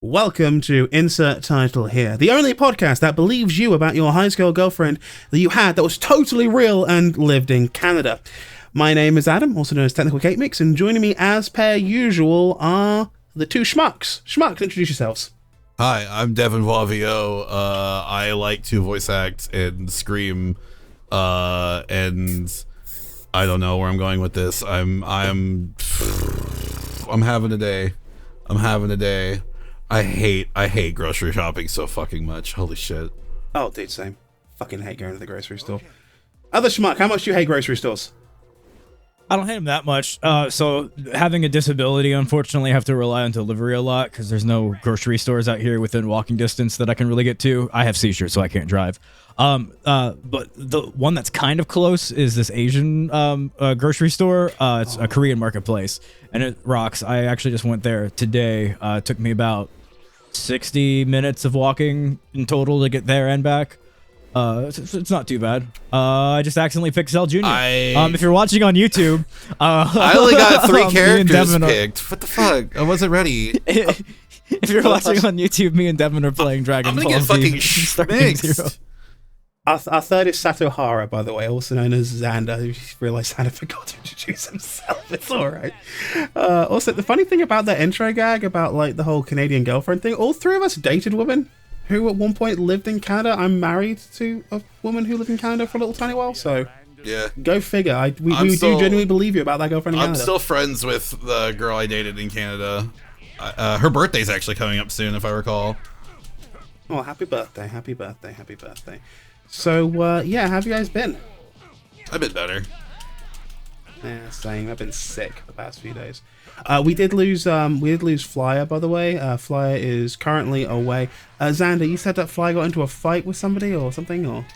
Welcome to Insert Title Here, the only podcast that believes you about your high school girlfriend that you had that was totally real and lived in Canada. My name is Adam, also known as Technical Cake Mix, and joining me as per usual are the two schmucks. Schmucks, introduce yourselves. Hi, I'm Devin Wavio. I like to voice act and scream, and I don't know where I'm going with this. I'm having a day. I'm having a day. I hate grocery shopping so fucking much. Holy shit. Oh, dude, same. Fucking hate going to the grocery store. Other schmuck, how much do you hate grocery stores? I don't hate them that much. So having a disability, unfortunately, I have to rely on delivery a lot because there's no grocery stores out here within walking distance that I can really get to. I have seizures, so I can't drive. But the one that's kind of close is this Asian grocery store. It's a Korean marketplace, and it rocks. I actually just went there today. It took me about 60 minutes of walking in total to get there and back. It's not too bad. I just accidentally picked Cell Jr. If you're watching on YouTube, I only got 3 characters picked. What the fuck? I wasn't ready. If you're watching on YouTube, me and Devin are playing Dragon Ball Z. I'm gonna get fucking mixed. Our third is Satohara, by the way, also known as Xander. You realised Xander forgot to introduce himself. It's alright. Also, the funny thing about that intro gag about like the whole Canadian girlfriend thing, all 3 of us dated women who at one point lived in Canada. I'm married to a woman who lived in Canada for a little tiny while, so yeah, go figure. We do genuinely believe you about that girlfriend in Canada. I'm still friends with the girl I dated in Canada. Her birthday's actually coming up soon, if I recall. Oh, happy birthday, happy birthday, happy birthday. So, yeah, how have you guys been? I've been better. Yeah, same. I've been sick the past few days. We did lose Flyer, by the way. Flyer is currently away. Xander, you said that Flyer got into a fight with somebody or something, or?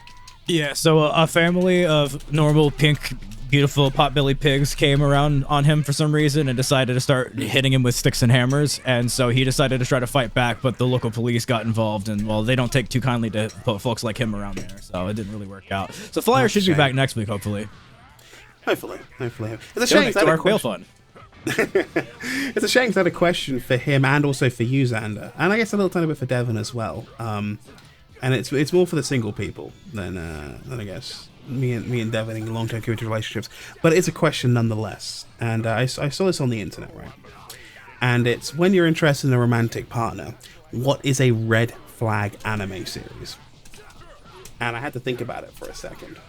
Yeah, so a family of normal pink, beautiful potbelly pigs came around on him for some reason and decided to start hitting him with sticks and hammers, and so he decided to try to fight back, but the local police got involved, and well, they don't take too kindly to folks like him around there, so it didn't really work out. So Flyer should be back next week, hopefully. Hopefully. It's a shame. To our Quail Fund. It's a shame because I had a question for him and also for you, Xander, and I guess a little tiny bit for Devin as well. And it's more for the single people than I guess me and Devin in long-term committed relationships. But it's a question nonetheless, and I saw this on the internet, right? And it's when you're interested in a romantic partner, what is a red flag anime series? And I had to think about it for a second.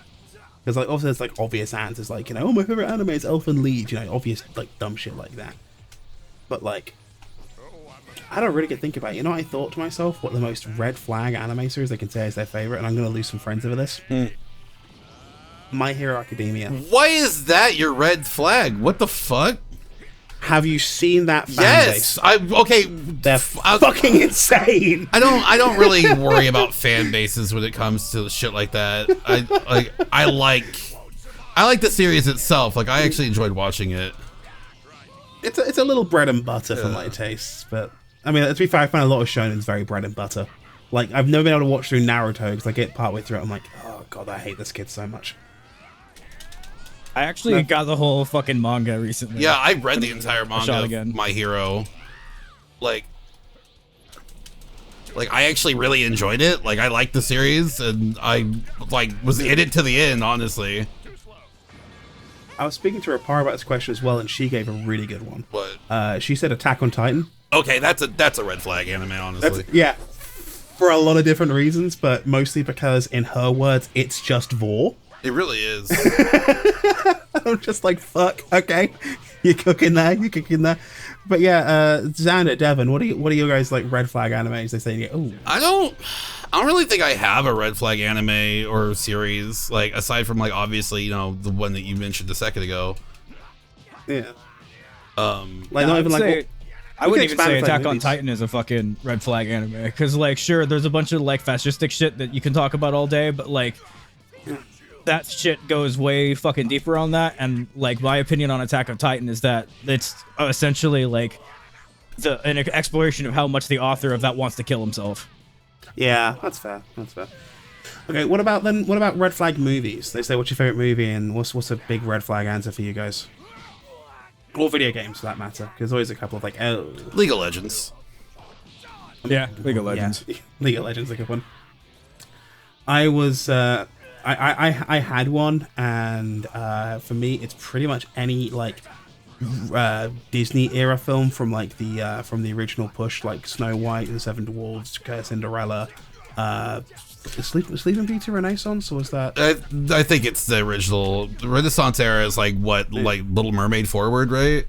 Because like obviously there's like obvious answers like, you know, oh, my favorite anime is Elfen Lied, you know, obvious like dumb shit like that. But like I don't really get to think about it. You know what I thought to myself? What the most red flag anime series they can say is their favorite, and I'm gonna lose some friends over this. My Hero Academia. Why is that your red flag? What the fuck? Have you seen that fan Yes, base? Okay. They're fucking insane. I don't really worry about fan bases when it comes to shit like that. I like the series itself. Like I actually enjoyed watching it. It's a little bread and butter for my tastes, but I mean, to be fair, I find a lot of shonen's very bread and butter. Like I've never been able to watch through Naruto because I get partway through it, I'm like, oh god, I hate this kid so much. I actually got the whole fucking manga recently. Yeah, I read the entire manga of My Hero. Like I actually really enjoyed it. Like I liked the series, and I like was in it to the end, honestly. I was speaking to Rapara about this question as well, and she gave a really good one. What? She said Attack on Titan. Okay, that's a red flag anime, honestly. Yeah, for a lot of different reasons, but mostly because, in her words, it's just vor. It really is. I'm just like, fuck, okay, you're cooking there. But yeah, Xander, Devin, what are your guys like red flag animes? They say, oh, I don't really think I have a red flag anime or series, like aside from like obviously, you know, the one that you mentioned a second ago. Yeah. Like not even like. I wouldn't even say Attack on Titan is a fucking red flag anime, because like sure, there's a bunch of like fascistic shit that you can talk about all day, but like that shit goes way fucking deeper on that. And like my opinion on Attack on Titan is that it's essentially like an exploration of how much the author of that wants to kill himself. Yeah, that's fair. Okay, what about red flag movies? They say, what's your favorite movie, and what's a big red flag answer for you guys? Or video games, for that matter, because there's always a couple of like, oh, League of Legends. Yeah, League of Legends. Yeah, League of Legends, a good one. I was, I had one, and for me, it's pretty much any like Disney era film from like from the original push, like Snow White and the Seven Dwarfs, Cinderella, Sleeping Beauty Renaissance, or was that? I think it's the original. The Renaissance era is like what, like Little Mermaid forward, right?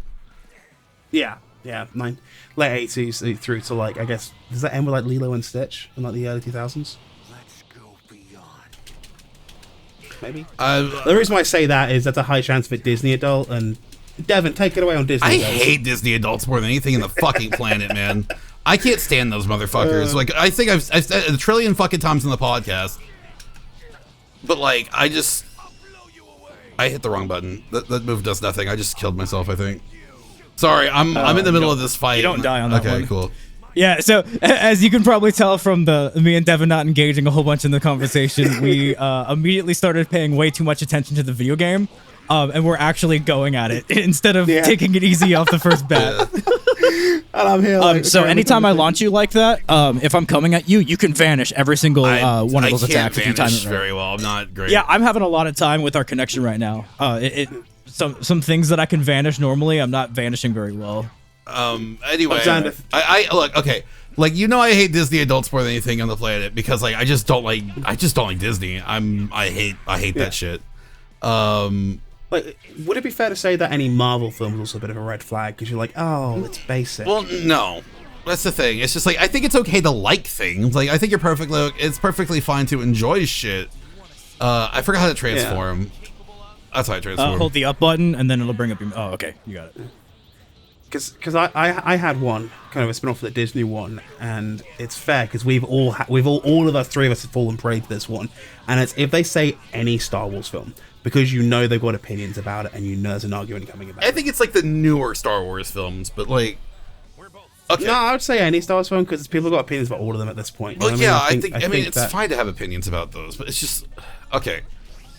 Yeah, late 80s through to like, I guess, does that end with like Lilo and Stitch in like the early 2000s? Let's go beyond. Maybe. The reason why I say that is that's a high chance of it Disney adult, and Devin, take it away on Disney. I adults. hate Disney adults more than anything in the fucking planet, man. I can't stand those motherfuckers. Like, I think I've said it a trillion fucking times in the podcast, but like, I hit the wrong button. That move does nothing. I just killed myself, I think. Sorry, I'm in the middle of this fight. You don't die on that one. Okay, cool. Yeah, so as you can probably tell from me and Devin not engaging a whole bunch in the conversation, we immediately started paying way too much attention to the video game, and we're actually going at it instead of taking it easy off the first bat. And I'm here. Like, so anytime I launch you like that, if I'm coming at you, you can vanish every single one of those attacks if you time it right. Very well. I'm not great. Yeah, I'm having a lot of time with our connection right now. Some things that I can vanish normally, I'm not vanishing very well. Anyway, I look, okay. Like, you know, I hate Disney adults more than anything on the planet because like I just don't like Disney. I hate that shit. Like, would it be fair to say that any Marvel film is also a bit of a red flag because you're like, oh, it's basic? Well, no. That's the thing. It's just like, I think it's okay to like things. Like, I think it's perfectly fine to enjoy shit. I forgot how to transform. Yeah. That's how I transform. Hold the up button and then it'll bring up your... Oh, okay. You got it. Because I had one, kind of a spin-off of the Disney one, and it's fair because all of us, three of us have fallen prey to this one. And it's if they say any Star Wars film, because you know they've got opinions about it and you know there's an argument coming about it. I think it's like the newer Star Wars films, but like... Okay. No, I would say any Star Wars film because people have got opinions about all of them at this point. Well, yeah, I think it's fine to have opinions about those, but it's just... Okay.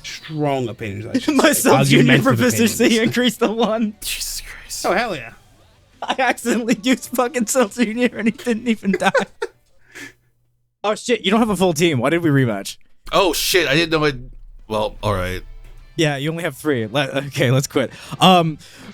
Strong opinions, I should My say. son's junior proficiency increased to 1. Jesus Christ. Oh, hell yeah. I accidentally used fucking Cell Junior and he didn't even die. Oh shit, you don't have a full team. Why did we rematch? Oh shit, I didn't know it. Well, alright. Yeah, you only have 3. Okay, let's quit.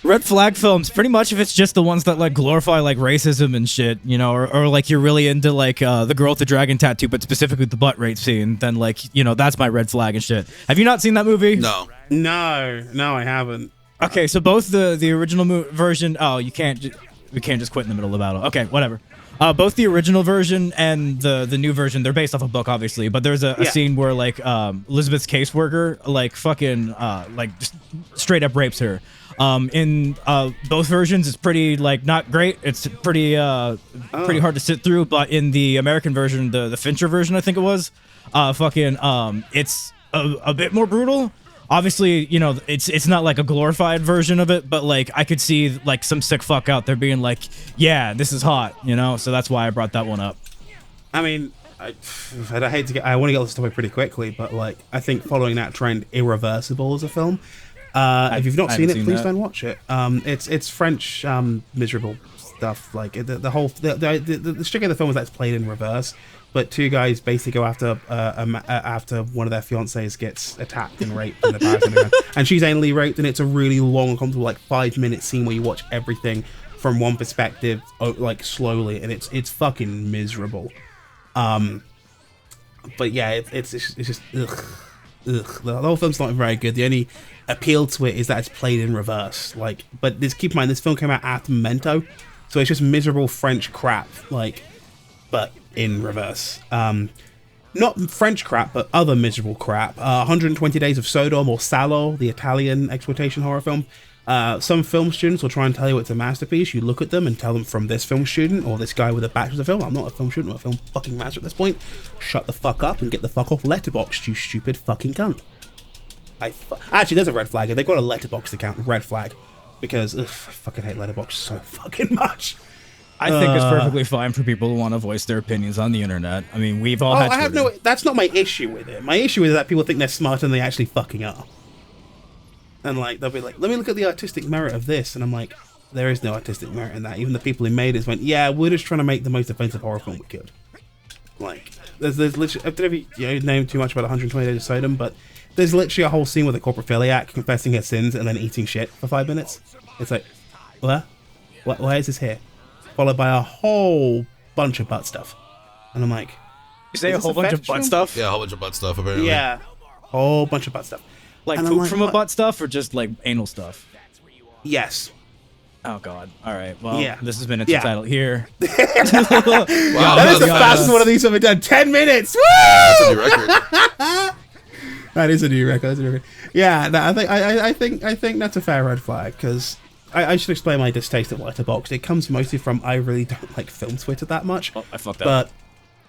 Red flag films, pretty much if it's just the ones that like glorify like racism and shit, you know, or like you're really into like the girl with the dragon tattoo, but specifically the butt rape scene, then like, you know, that's my red flag and shit. Have you not seen that movie? No, I haven't. Okay, so both the original version. Oh, we can't just quit in the middle of the battle. Okay, whatever. Both the original version and the new version, they're based off a book, obviously. But there's a scene where like Elizabeth's caseworker like fucking like just straight up rapes her. In both versions, it's pretty like not great. It's pretty hard to sit through. But in the American version, the Fincher version, I think it was, it's a bit more brutal. Obviously, you know, it's not like a glorified version of it, but like I could see like some sick fuck out there being like, yeah, this is hot, you know? So that's why I brought that one up. I mean, I want to get this topic pretty quickly, but like I think following that trend, Irreversible is a film. If you've not seen it, please don't watch it. It's French miserable stuff. Like the whole the stick of the film is that it's played in reverse. But 2 guys basically go after one of their fiancés gets attacked and raped in the Paris Underground, and she's anally raped, and it's a really long, uncomfortable, like 5-minute scene where you watch everything from one perspective, like slowly, and it's fucking miserable. But yeah, it's just ugh. The whole film's not very good. The only appeal to it is that it's played in reverse. Like, but keep in mind this film came out after Memento, so it's just miserable French crap. Like, but in reverse. Not French crap, but other miserable crap. 120 Days of Sodom or Salo, the Italian exploitation horror film. Some film students will try and tell you it's a masterpiece. You look at them and tell them from this film student or this guy with a bachelor's of film. I'm not a film student, I'm a film fucking master at this point. Shut the fuck up and get the fuck off Letterboxd, you stupid fucking cunt. Actually, there's a red flag. They've got a Letterboxd account, red flag. Because, I fucking hate Letterboxd so fucking much. I think it's perfectly fine for people who want to voice their opinions on the internet. I mean, we've all had Twitter. That's not my issue with it. My issue is that people think they're smarter than they actually fucking are. And like they'll be like, let me look at the artistic merit of this, and I'm like, There is no artistic merit in that. Even the people who made it went, yeah, we're just trying to make the most offensive horror film we could. Like, there's literally, I don't know if you know too much about 120 Days of Sodom, but there's literally a whole scene with a corporaphiliac confessing her sins and then eating shit for 5 minutes. It's like, what? Why is this here? Followed by a whole bunch of butt stuff. And I'm like, You say a whole bunch of butt stuff? Yeah, a whole bunch of butt stuff, apparently. yeah, whole bunch of butt stuff. Like And I'm poop like, from a what? butt stuff or just like anal stuff? Yes. Oh god. All right. Well, Yeah. this has been Yeah. entitled here. Wow, That is the fast. fastest one of these ever done. 10 minutes. Woo! That's a new record. That is a new record. That's a new record. Yeah, no, I think that's a fair red flag because I should explain my distaste of Letterboxd. It comes mostly from I really don't like film Twitter that much. Oh, I fucked up.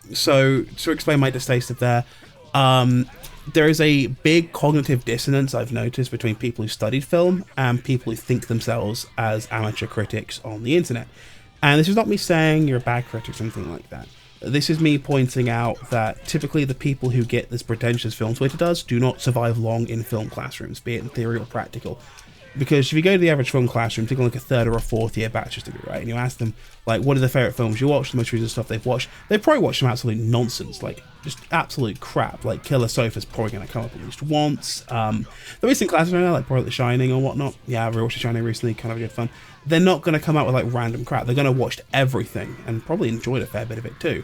But so to explain my distaste of there is a big cognitive dissonance I've noticed between people who studied film and people who think themselves as amateur critics on the internet. And this is not me saying you're a bad critic or something like that. This is me pointing out that typically the people who get this pretentious film Twitter does do not survive long in film classrooms, be it in theory or practical. Because if you go to the average film classroom, take like a third or a fourth year bachelor's degree, right, and you ask them, like, what are the favourite films you watch, the most recent stuff they've watched, they probably watch some absolute nonsense, like, just absolute crap, like Killer Sofa's probably going to come up at least once. The recent classics right now, like probably The Shining or whatnot, yeah, I rewatched The Shining recently, kind of good fun. They're not going to come out with, like, random crap. They're going to watch everything, and probably enjoyed a fair bit of it too.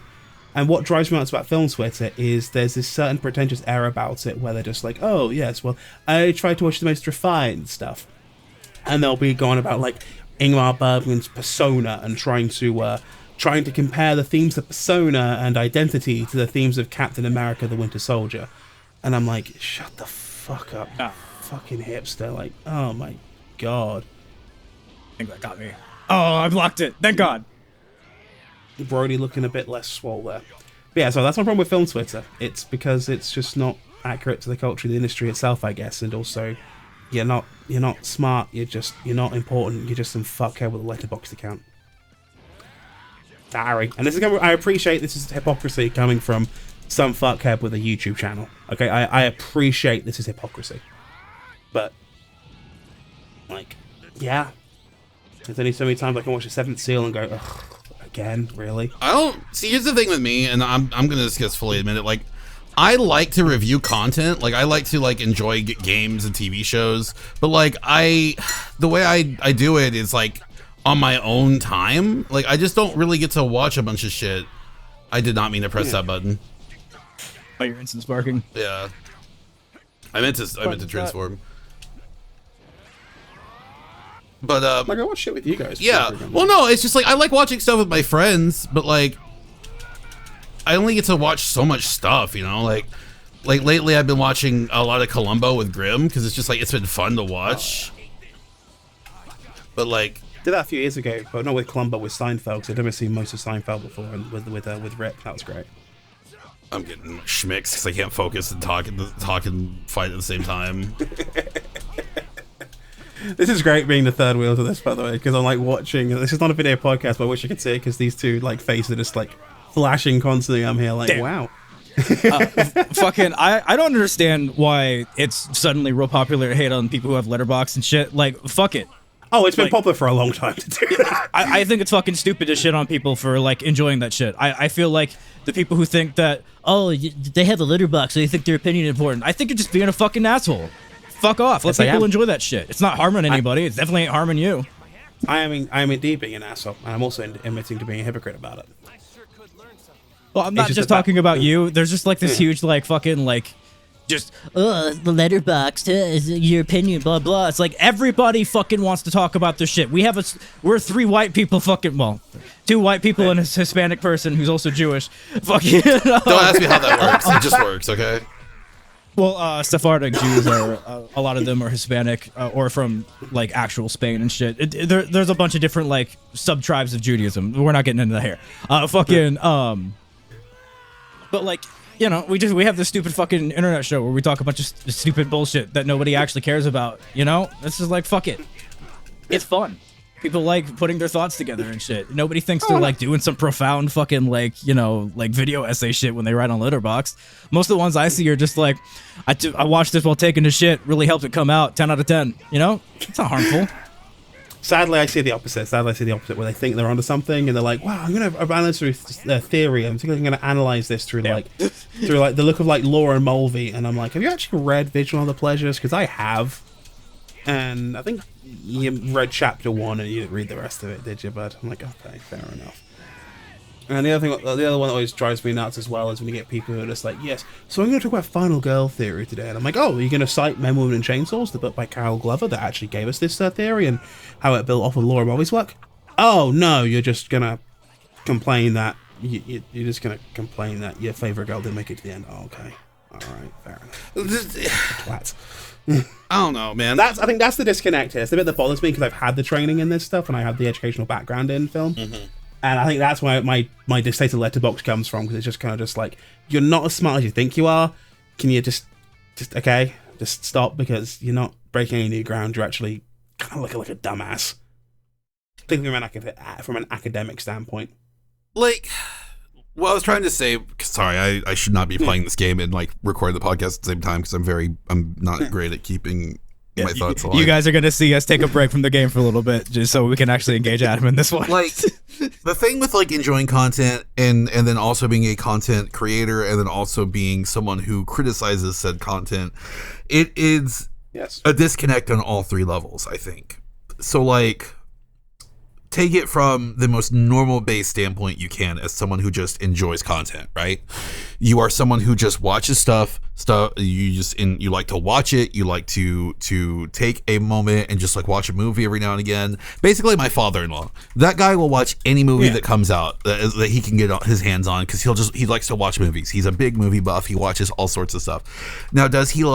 And what drives me nuts about film Twitter is there's this certain pretentious air about it where they're just like, oh, yes, well, I try to watch the most refined stuff. And they'll be going about like Ingmar Bergman's Persona and trying to compare the themes of Persona and Identity to the themes of Captain America: The Winter Soldier. And I'm like, shut the fuck up, fucking hipster! Like, oh my god. I think that got me. Oh, I blocked it. Thank God. Brody looking a bit less swole there. But yeah, so that's my problem with film Twitter. It's because it's just not accurate to the culture of the industry itself, I guess, and also you're not smart, you're not important, you're just some fuckhead with a Letterboxd account. Sorry. And this is I appreciate this is hypocrisy coming from some fuckhead with a YouTube channel. Okay, I appreciate this is hypocrisy. But like, yeah. There's only so many times I can watch The Seventh Seal and go, ugh, again, really? I don't see. Here's the thing with me, and I'm gonna just fully admit it. Like, I like to review content. Like, I like to like enjoy games and TV shows. But like, the way I do it is like on my own time. Like, I just don't really get to watch a bunch of shit. I did not mean to press that button. Oh, your instant sparking. Yeah, I meant to transform. But Like, I watch shit with you guys. yeah. Well, no, it's just like I like watching stuff with my friends, but like I only get to watch so much stuff, you know. Like lately, I've been watching a lot of Columbo with Grimm because it's just like it's been fun to watch. But like, did that a few years ago, but not with Columbo, with Seinfeld. Because I'd never seen most of Seinfeld before, and with Rip, that was great. I'm getting schmicks because I can't focus and talk and fight at the same time. This is great being the third wheel to this, by the way, because I'm like watching. This is not a video podcast, but I wish you could see it because these two like faces are just like flashing constantly. I'm here like, damn. wow. Fucking, I don't understand why it's suddenly real popular to hate on people who have Letterboxd and shit. Like, fuck it. Oh, it's been Like- popular for a long time to do that. I think it's fucking stupid to shit on people for like enjoying that shit. I feel like the people who think that, oh, they have a Letterboxd, so they think their opinion is important. I think you're just being a fucking asshole. Fuck off. Let Yes, I people am. enjoy that shit. It's not harming anybody. It definitely ain't harming you. I am indeed being an asshole, and I'm also admitting to being a hypocrite about it. Well, I'm not just just that- talking about you. There's just like this huge like fucking like just the Letterboxd is your opinion, blah blah. It's like everybody fucking wants to talk about this shit. We're three white people fucking, well, two white people and a Hispanic person who's also Jewish. Fucking Don't ask me how that works. It just works, okay? well, Sephardic Jews are a lot of them are Hispanic or from like actual Spain and shit. There's a bunch of different like sub tribes of Judaism. We're not getting into that here. But like, you know, we have this stupid fucking internet show where we talk a bunch of stupid bullshit that nobody actually cares about. You know, this is like, fuck it. It's fun. People like putting their thoughts together and shit. Nobody thinks they're like doing some profound fucking like, you know, like video essay shit when they write on Letterboxd. Most of the ones I see are just like, I watched this while taking a shit. Really helped it come out. 10 out of 10. You know, it's not harmful. Sadly, I see the opposite. Where they think they're onto something, and they're like, "Wow, I'm gonna analyze through theory. I'm thinking I'm gonna analyze this through through the look of Laura and Mulvey." And I'm like, "Have you actually read Vigil of the Pleasures?" Because I have, and I think you read chapter 1 and you didn't read the rest of it, did you? But I'm like, okay, fair enough. And the other one that always drives me nuts as well is when you get people who are just like, yes, so I'm going to talk about Final Girl theory today. And I'm like, oh, are you going to cite Men, Women and Chainsaws, the book by Carol Glover that actually gave us this theory and how it built off of Laura Mulvey's work? Oh, no, you're just going to complain that, you're just going to complain that your favorite girl didn't make it to the end. Oh, okay. All right, fair enough. I don't know, man. I think that's the disconnect here. It's the bit that bothers me because I've had the training in this stuff and I have the educational background in film. Mm-hmm. And I think that's where my distaste of Letterboxd comes from, because it's just kind of just like, you're not as smart as you think you are. Can you just stop, because you're not breaking any new ground. You're actually kind of looking like a dumbass. Thinking from an academic standpoint. Like, well, I was trying to say, sorry, I should not be playing this game and recording the podcast at the same time, because I'm not great at keeping my thoughts alive. You guys are gonna see us take a break from the game for a little bit, just so we can actually engage Adam in this one. The thing with enjoying content and then also being a content creator and then also being someone who criticizes said content, it is a disconnect on all three levels, I think. So take it from the most normal base standpoint you can as someone who just enjoys content, right? You are someone who just watches stuff you like to watch it, you like to take a moment and just watch a movie every now and again. Basically my father-in-law, that guy will watch any movie that comes out that he can get his hands on, because he likes to watch movies. He's a big movie buff. He watches all sorts of stuff. Now, does he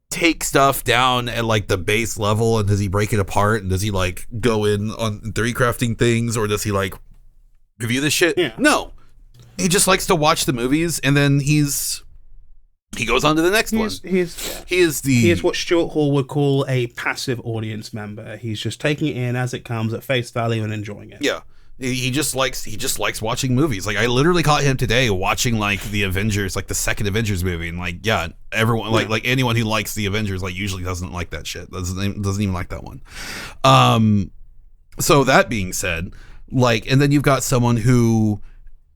take stuff down at the base level, and does he break it apart, and does he go in on theory crafting things, or does he review this shit? No, he just likes to watch the movies, and then he goes on to the next one. He is what Stuart Hall would call a passive audience member. He's just taking it in as it comes at face value and enjoying it. Yeah. He just likes watching movies. I literally caught him today watching the Avengers, the second Avengers movie, and everyone anyone who likes the Avengers usually doesn't like that shit. Doesn't even like that one. So that being said, and then you've got someone who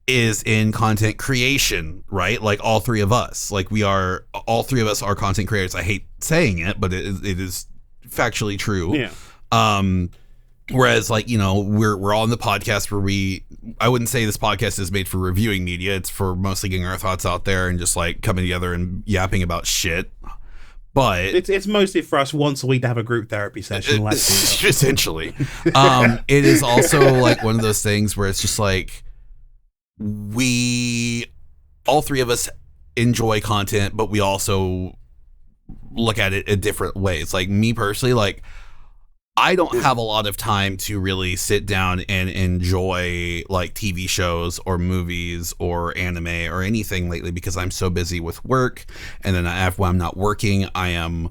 is in content creation, right? All three of us, all three of us are content creators. I hate saying it, but it is factually true. Yeah. Whereas, we're all on the podcast where I wouldn't say this podcast is made for reviewing media. It's for mostly getting our thoughts out there and just coming together and yapping about shit. But it's mostly for us once a week to have a group therapy session. Essentially. It is also one of those things where it's just all three of us enjoy content, but we also look at it in different ways. Me personally, I don't have a lot of time to really sit down and enjoy TV shows or movies or anime or anything lately, because I'm so busy with work. And then when I'm not working, I am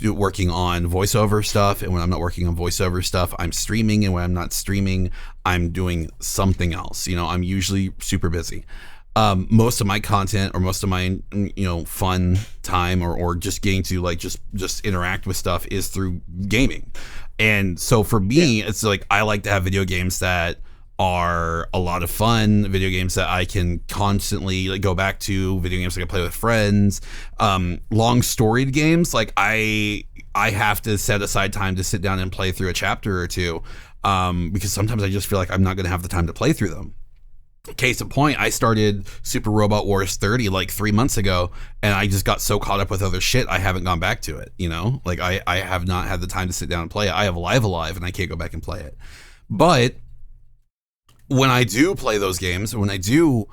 working on voiceover stuff. And when I'm not working on voiceover stuff, I'm streaming. And when I'm not streaming, I'm doing something else. I'm usually super busy. Most of my content or most of my fun time or just getting to just interact with stuff is through gaming. And so for me, it's I like to have video games that are a lot of fun, video games that I can constantly go back to, video games I can play with friends, long storied games. I have to set aside time to sit down and play through a chapter or two, because sometimes I just feel I'm not going to have the time to play through them. Case in point, I started Super Robot Wars 30 3 months ago, and I just got so caught up with other shit I haven't gone back to it. I have not had the time to sit down and play it. I have Live Alive and I can't go back and play it. But when I do play those games, when I do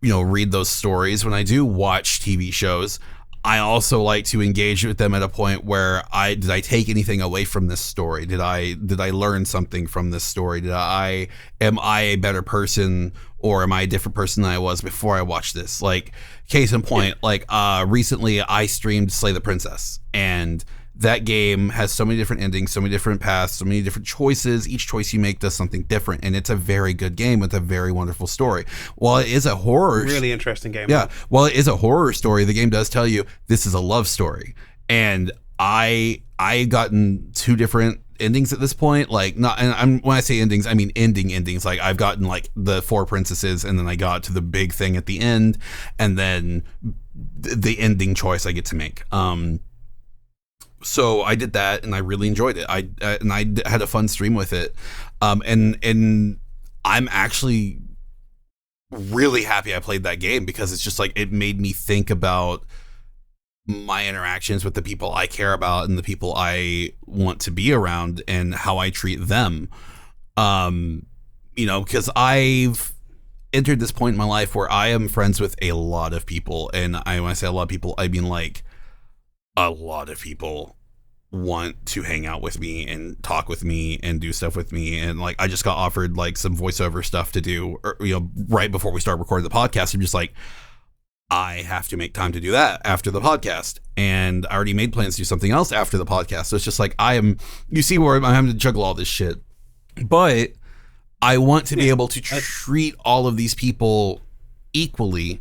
read those stories, when I do watch TV shows, I also like to engage with them at a point where did I take anything away from this story? Did I learn something from this story? Am I a better person, or am I a different person than I was before I watched this? Case in point, recently I streamed Slay the Princess, and that game has so many different endings, so many different paths, so many different choices. Each choice you make does something different, and it's a very good game with a very wonderful story. While it is a horror, really interesting game. Yeah, while it is a horror story, the game does tell you this is a love story. And I gotten two different endings at this point. Like, not, and when I say endings, I mean endings. Like, I've gotten like the 4 princesses, and then I got to the big thing at the end, and then the ending choice I get to make. So I did that, and I really enjoyed it. I had a fun stream with it, and I'm actually really happy I played that game, because it's just like, it made me think about my interactions with the people I care about and the people I want to be around, and how I treat them. You know, because I've entered this point in my life where I am friends with a lot of people, and when I say a lot of people, I mean like a lot of people want to hang out with me and talk with me and do stuff with me. And like, I just got offered like some voiceover stuff to do, or, you know, right before we start recording the podcast. I'm just like, I have to make time to do that after the podcast, and I already made plans to do something else after the podcast. So it's just like, you see where I'm having to juggle all this shit, but I want to be able to treat all of these people equally.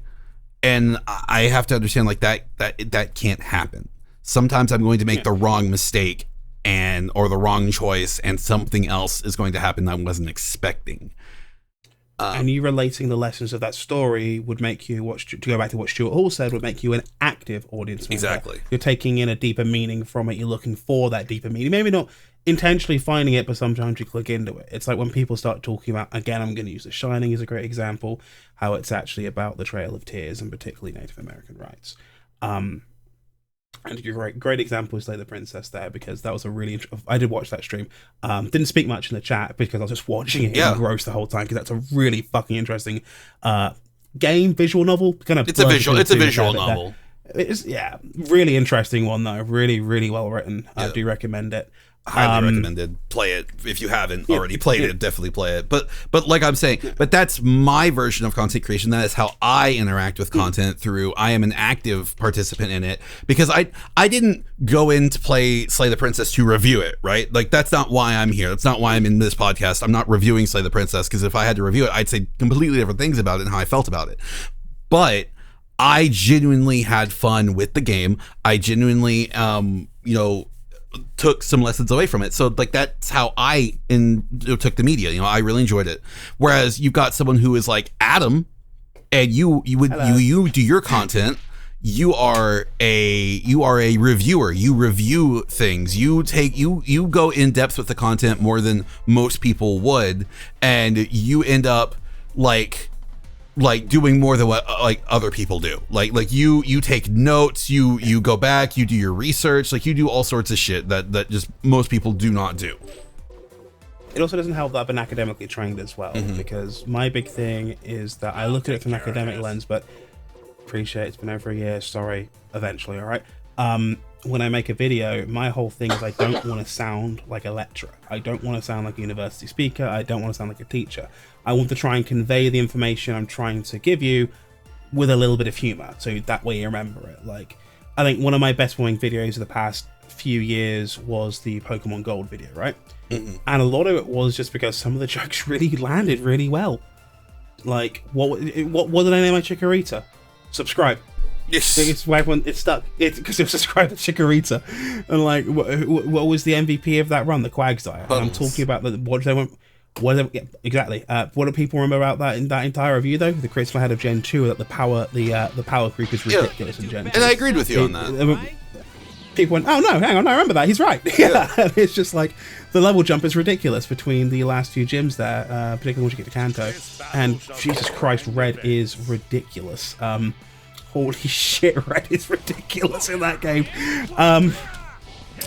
And I have to understand like that can't happen. Sometimes I'm going to make the wrong mistake or the wrong choice, and something else is going to happen that I wasn't expecting. And you relating the lessons of that story would make you to go back to what Stuart Hall said, would make you an active audience member. Exactly. You're taking in a deeper meaning from it. You're looking for that deeper meaning. Maybe not intentionally finding it, but sometimes you click into it. It's like when people start talking about, again, I'm going to use The Shining as a great example, how it's actually about the Trail of Tears and particularly Native American rights. And a great example is Slay the Princess there, because that was a really I did watch that stream. Didn't speak much in the chat because I was just watching it engrossed the whole time, because that's a really fucking interesting visual novel. It's a visual novel. It's really interesting one though. Really, really well written. I do recommend it. Highly recommended. Play it if you haven't already played it. Definitely play it. But like I'm saying, but that's my version of content creation. That is how I interact with content. Through I am an active participant in it, because I didn't go in to play Slay the Princess to review it, right? Like, that's not why I'm here. That's not why I'm in this podcast. I'm not reviewing Slay the Princess, because if I had to review it, I'd say completely different things about it and how I felt about it. But I genuinely had fun with the game. I genuinely took some lessons away from it. So like, that's how I took the media. You know, I really enjoyed it. Whereas you've got someone who is like Adam, and you do your content. You are a reviewer. You review things. You go in depth with the content more than most people would, and you end up like doing more than what like other people do. Like you take notes, you go back, you do your research, like you do all sorts of shit that just most people do not do. It also doesn't help that I've been academically trained as well, because my big thing is that I look at it from an academic lens, but appreciate it's been over a year, sorry, eventually, all right? When I make a video, my whole thing is I don't want to sound like a lecturer. I don't want to sound like a university speaker. I don't want to sound like a teacher. I want to try and convey the information I'm trying to give you with a little bit of humor, so that way you remember it. Like, I think one of my best performing videos of the past few years was the Pokemon Gold video, right? And a lot of it was just because some of the jokes really landed really well. Like, what did I name my Chikorita? Subscribe. Yes. It's why everyone, it's stuck. It's because it was subscribed to Chikorita. And like, what was the MVP of that run? The Quagsire. And I'm talking about what do people remember about that in that entire review though? The criticism I had of Gen 2 that the power creep is ridiculous in Gen 2. And I agreed with you on that. People went, oh no, hang on, I remember that. He's right. Yeah. It's just like the level jump is ridiculous between the last few gyms there, particularly once you get to Kanto. And Jesus Christ, Red is ridiculous. Holy shit, Red is ridiculous in that game.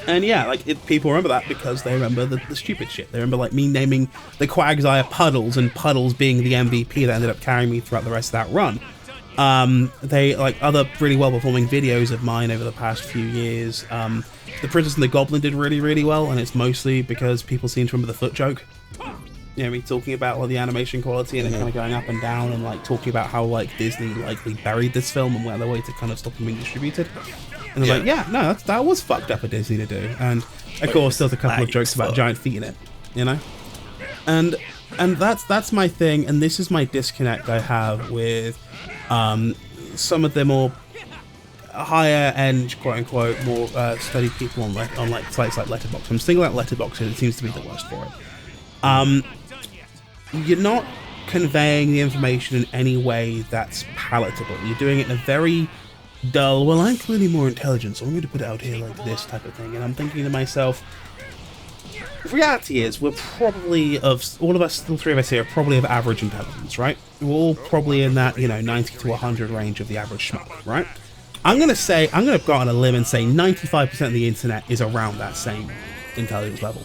And yeah, like people remember that because they remember the stupid shit. They remember like me naming the Quagsire Puddles and Puddles being the MVP that ended up carrying me throughout the rest of that run. They like other really well performing videos of mine over the past few years. The Princess and the Goblin did really, really well, and it's mostly because people seem to remember the foot joke. You know, me talking about like the animation quality and it kind of going up and down, and like talking about how like Disney likely buried this film and went their way to kind of stop it being distributed. And they're like, yeah, no, that was fucked up for Disney to do. And of course, there's a couple of jokes about giant feet in it, you know. And that's my thing, and this is my disconnect I have with some of the more higher end, quote unquote, more studied people on like sites like Letterboxd. I'm singling out Letterboxd because it seems to be the worst for it. You're not conveying the information in any way that's palatable. You're doing it in a very dull, well, I'm clearly more intelligent, so I'm going to put it out here like this type of thing. And I'm thinking to myself, the reality is, we're probably, all of us, all three of us here, are probably of average intelligence, right? We're all probably in that, 90 to 100 range of the average schmuck, right? I'm going to go on a limb and say 95% of the internet is around that same intelligence level.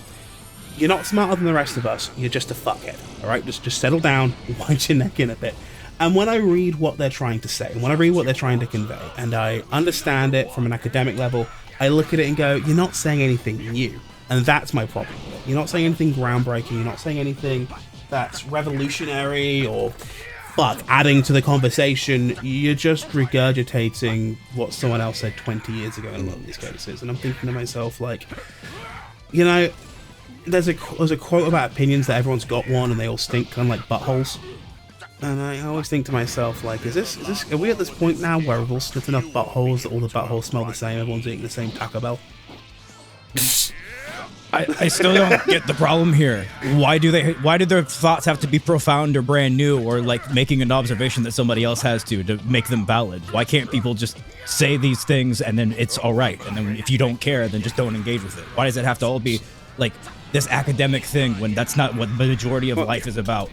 You're not smarter than the rest of us, you're just a fuckhead, alright? Just settle down, wind your neck in a bit. And when I read what they're trying to say, when I read what they're trying to convey, and I understand it from an academic level, I look at it and go, you're not saying anything new. And that's my problem with it. You're not saying anything groundbreaking, you're not saying anything that's revolutionary or, adding to the conversation. You're just regurgitating what someone else said 20 years ago in a lot of these cases. And I'm thinking to myself, like, there's a quote about opinions that everyone's got one and they all stink, kind of like buttholes. And I always think to myself, like, are we at this point now where we've all sniffed enough buttholes that all the buttholes smell the same, everyone's eating the same Taco Bell? I still don't get the problem here. Why do their thoughts have to be profound or brand new, or like making an observation that somebody else has to make them valid? Why can't people just say these things and then it's all right? And then if you don't care, then just don't engage with it. Why does it have to all be like this academic thing when that's not what the majority of life is about?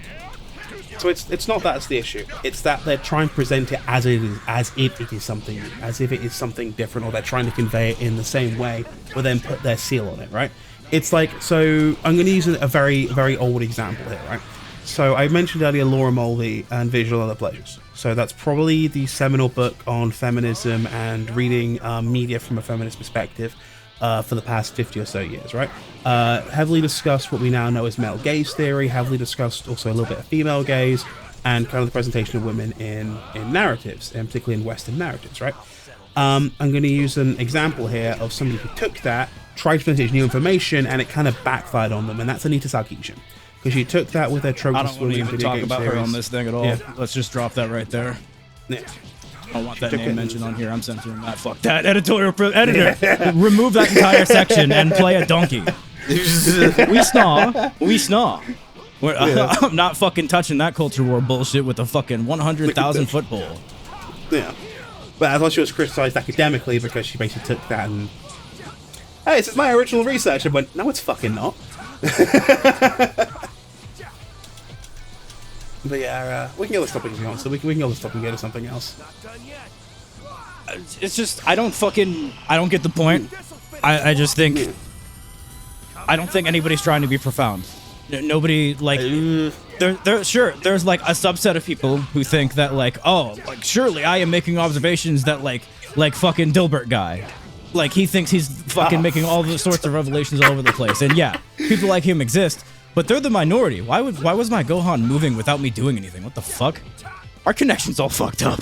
So it's not that's the issue. It's that they're trying to present it as if it is something new, as if it is something different, or they're trying to convey it in the same way, but then put their seal on it, right? It's like, so I'm going to use a very, very old example here, right? So I mentioned earlier Laura Mulvey and Visual Other Pleasures. So that's probably the seminal book on feminism and reading media from a feminist perspective for the past 50 or so years, right? Heavily discussed what we now know as male gaze theory, heavily discussed also a little bit of female gaze, and kind of the presentation of women in narratives, and particularly in Western narratives, right? I'm going to use an example here of somebody who took that, tried to present new information, and it kind of backfired on them, and that's Anita Sarkeesian. Because she took that with her trope. I don't want to even talk about her on this thing at all. Yeah. Let's just drop that right there. Yeah. I don't want that name mentioned on here. I'm censoring that. Fuck that. Editor, remove that entire section and play a donkey. We snaw. I'm not fucking touching that culture war bullshit with a fucking 100,000 football. Yeah. But I thought she was criticized academically because she basically took that and, hey, this is my original research. I went, no, it's fucking not. But yeah, we can get this topic if you want, so we can get this topic and go to something else. It's just, I don't get the point. I just think, I don't think anybody's trying to be profound. Nobody, like, there's like a subset of people who think that, like, oh, like, surely I am making observations that, like fucking Dilbert guy. Like, he thinks he's fucking making all the sorts of revelations all over the place. And yeah, people like him exist, but they're the minority. Why was my Gohan moving without me doing anything? What the fuck? Our connection's all fucked up.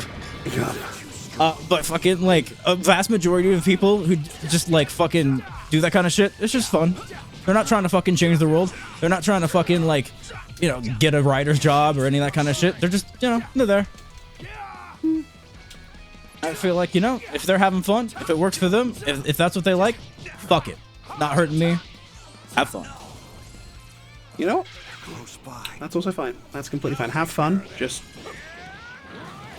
But fucking, like, a vast majority of people who just, like, fucking do that kind of shit, it's just fun. They're not trying to fucking change the world. They're not trying to fucking, like, get a writer's job or any of that kind of shit. They're just, they're there. I feel like, if they're having fun, if it works for them, if that's what they like, fuck it. Not hurting me. Have fun. You know what? That's also fine. That's completely fine. Have fun. Just,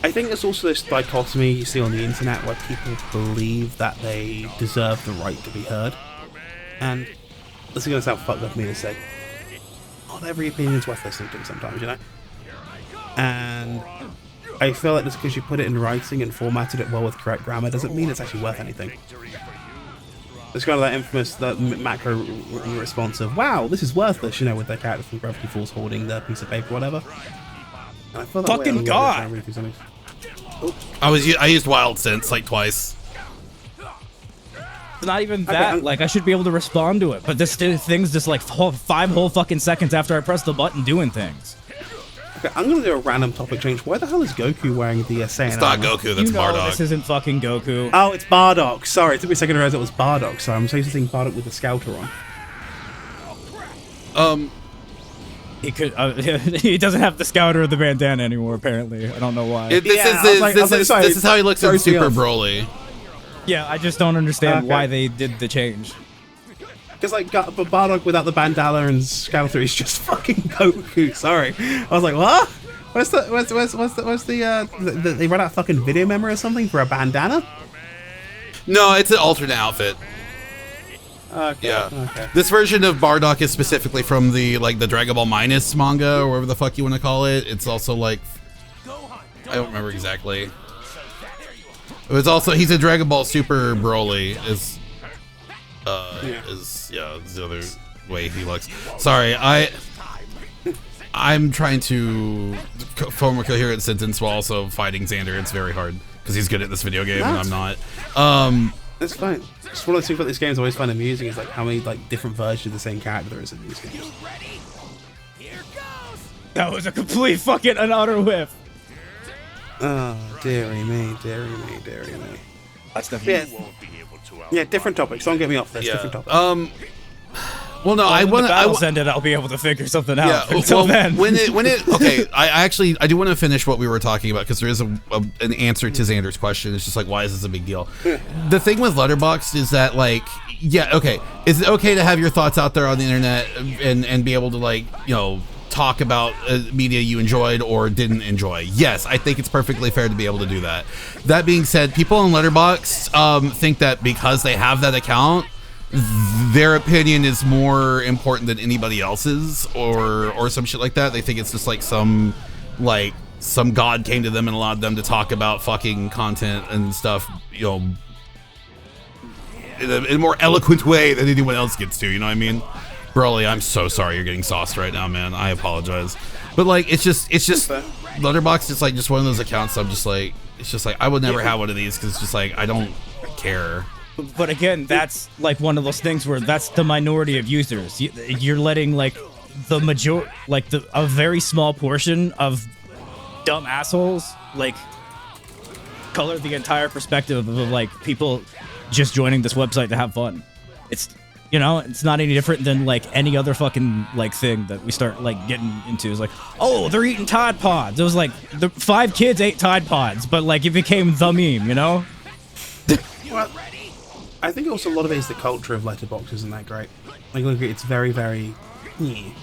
I think there's also this dichotomy you see on the internet where people believe that they deserve the right to be heard. And this is going to sound fucked up for me to say, not every opinion's worth listening to sometimes, And I feel like just because you put it in writing and formatted it well with correct grammar doesn't mean it's actually worth anything. It's kind of that infamous, that macro response of, wow, this is worthless, with their character from Gravity Falls holding the piece of paper or whatever. And I feel that fucking God! I used Wild Sense like twice. It's not even that. Okay, like, I should be able to respond to it, but this thing's just like 5 whole fucking seconds after I press the button doing things. Okay, I'm gonna do a random topic change. Why the hell is Goku wearing the Saiyan? It's not Goku, that's Bardock. This isn't fucking Goku. Oh, it's Bardock. Sorry, it took me a second to realize it was Bardock. Sorry, I'm supposed to think Bardock with the Scouter on. He could. He doesn't have the Scouter or the bandana anymore. Apparently, I don't know why. This is how he looks in Super Broly. Yeah, I just don't understand Okay. why they did the change. Because like Bardock without the bandana and Skeletor is just fucking Goku. Sorry, I was like, what? What's the they run out fucking video memory or something for a bandana? No, it's an alternate outfit. Okay. Yeah. Okay. This version of Bardock is specifically from the Dragon Ball Minus manga, or whatever the fuck you want to call it. It's also like, I don't remember exactly. It was also, he's a Dragon Ball Super Broly is the other way he looks. Sorry, I'm trying to form a coherent sentence while also fighting Xander. It's very hard because he's good at this video game and I'm not. That's fine. Just one of the things about this game I always find amusing is like how many like different versions of the same character there is in these games. That was a complete fucking an utter whiff. Oh, dearie me, dearie me, dearie me. That's definitely. Yeah, different topics. Don't get me off this. Yeah. Different topics. Well, no, I When want the to. battle's ended, I'll be able to figure something out. Yeah, Until well, then, when it okay, I do want to finish what we were talking about because there is an answer to Xander's question. It's just like, why is this a big deal? The thing with Letterboxd is that like, yeah, okay, is it okay to have your thoughts out there on the internet and be able to like, you know, talk about media you enjoyed or didn't enjoy? Yes, I think it's perfectly fair to be able to do that. That being said, people on Letterboxd think that because they have that account, their opinion is more important than anybody else's or some shit like that. They think it's just like some god came to them and allowed them to talk about fucking content and stuff, you know, in a more eloquent way than anyone else gets to, you know what I mean? Broly, I'm so sorry you're getting sauced right now, man. I apologize. But like it's just Letterboxd is like just one of those accounts I'm just like, it's just like I would never have one of these because it's just like I don't care. but again, that's like one of those things where that's the minority of users. You're letting like the a very small portion of dumb assholes like color the entire perspective of like people just joining this website to have fun. It's, you know, it's not any different than like any other fucking like thing that we start like getting into. Is like, oh, they're eating Tide Pods. It was like the 5 kids ate Tide Pods, but like it became the meme, you know? Well, I think also a lot of it is the culture of Letterboxd isn't that great. Like, look, it's very, very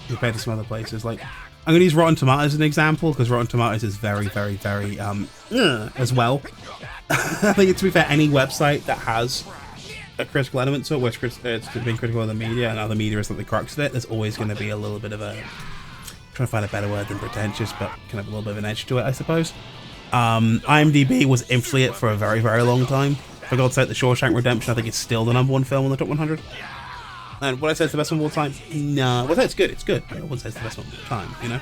compared to some other places. Like, I'm going to use Rotten Tomatoes as an example because Rotten Tomatoes is very, very, very as well. I think, to be fair, any website that has a critical element to it, where it's being critical of the media and other media is like the crux of it, there's always going to be a little bit of a, trying to find a better word than pretentious, but kind of a little bit of an edge to it, I suppose. IMDb was infinitely it for a very, very long time. For God's sake, The Shawshank Redemption, I think it's still the #1 film on the top 100. And would I say it's the best one of all time? No. Well, I say it's good. It's good. But I wouldn't say it's the best one of all time, you know?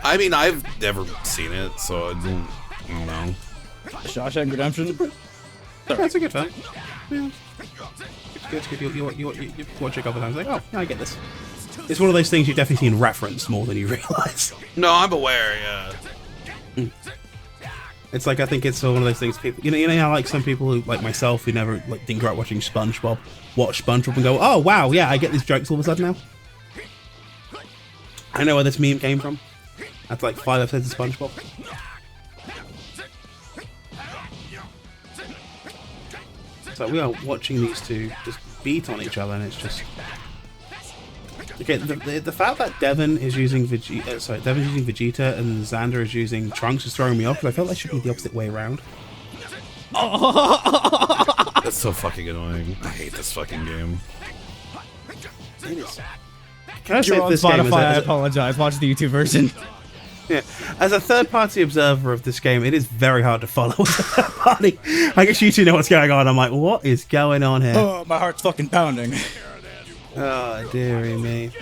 I mean, I've never seen it, so I don't know. Shawshank Redemption? Yeah, it's a good film. Yeah. It's good. You watch it a couple of times, like, oh, yeah, I get this. It's one of those things you've definitely seen referenced more than you realise. No, I'm aware, yeah. It's like, I think it's one of those things people, you know how like some people who, like myself, who never like didn't grow up watching SpongeBob, watch SpongeBob and go, oh wow, yeah, I get these jokes all of a sudden now. I know where this meme came from. That's like 5 episodes of SpongeBob. So we are watching these two just beat on each other, and it's just okay. The fact that Devon is using Vegeta and Xander is using Trunks is throwing me off because I felt like it should be the opposite way around. That's so fucking annoying. I hate this fucking game. It is. Can I say You're on this game Spotify, I apologize. Watch the YouTube version. Yeah, as a third-party observer of this game, it is very hard to follow as a third party. I guess you two know what's going on. I'm like, what is going on here? Oh, my heart's fucking pounding. Oh, dearie me.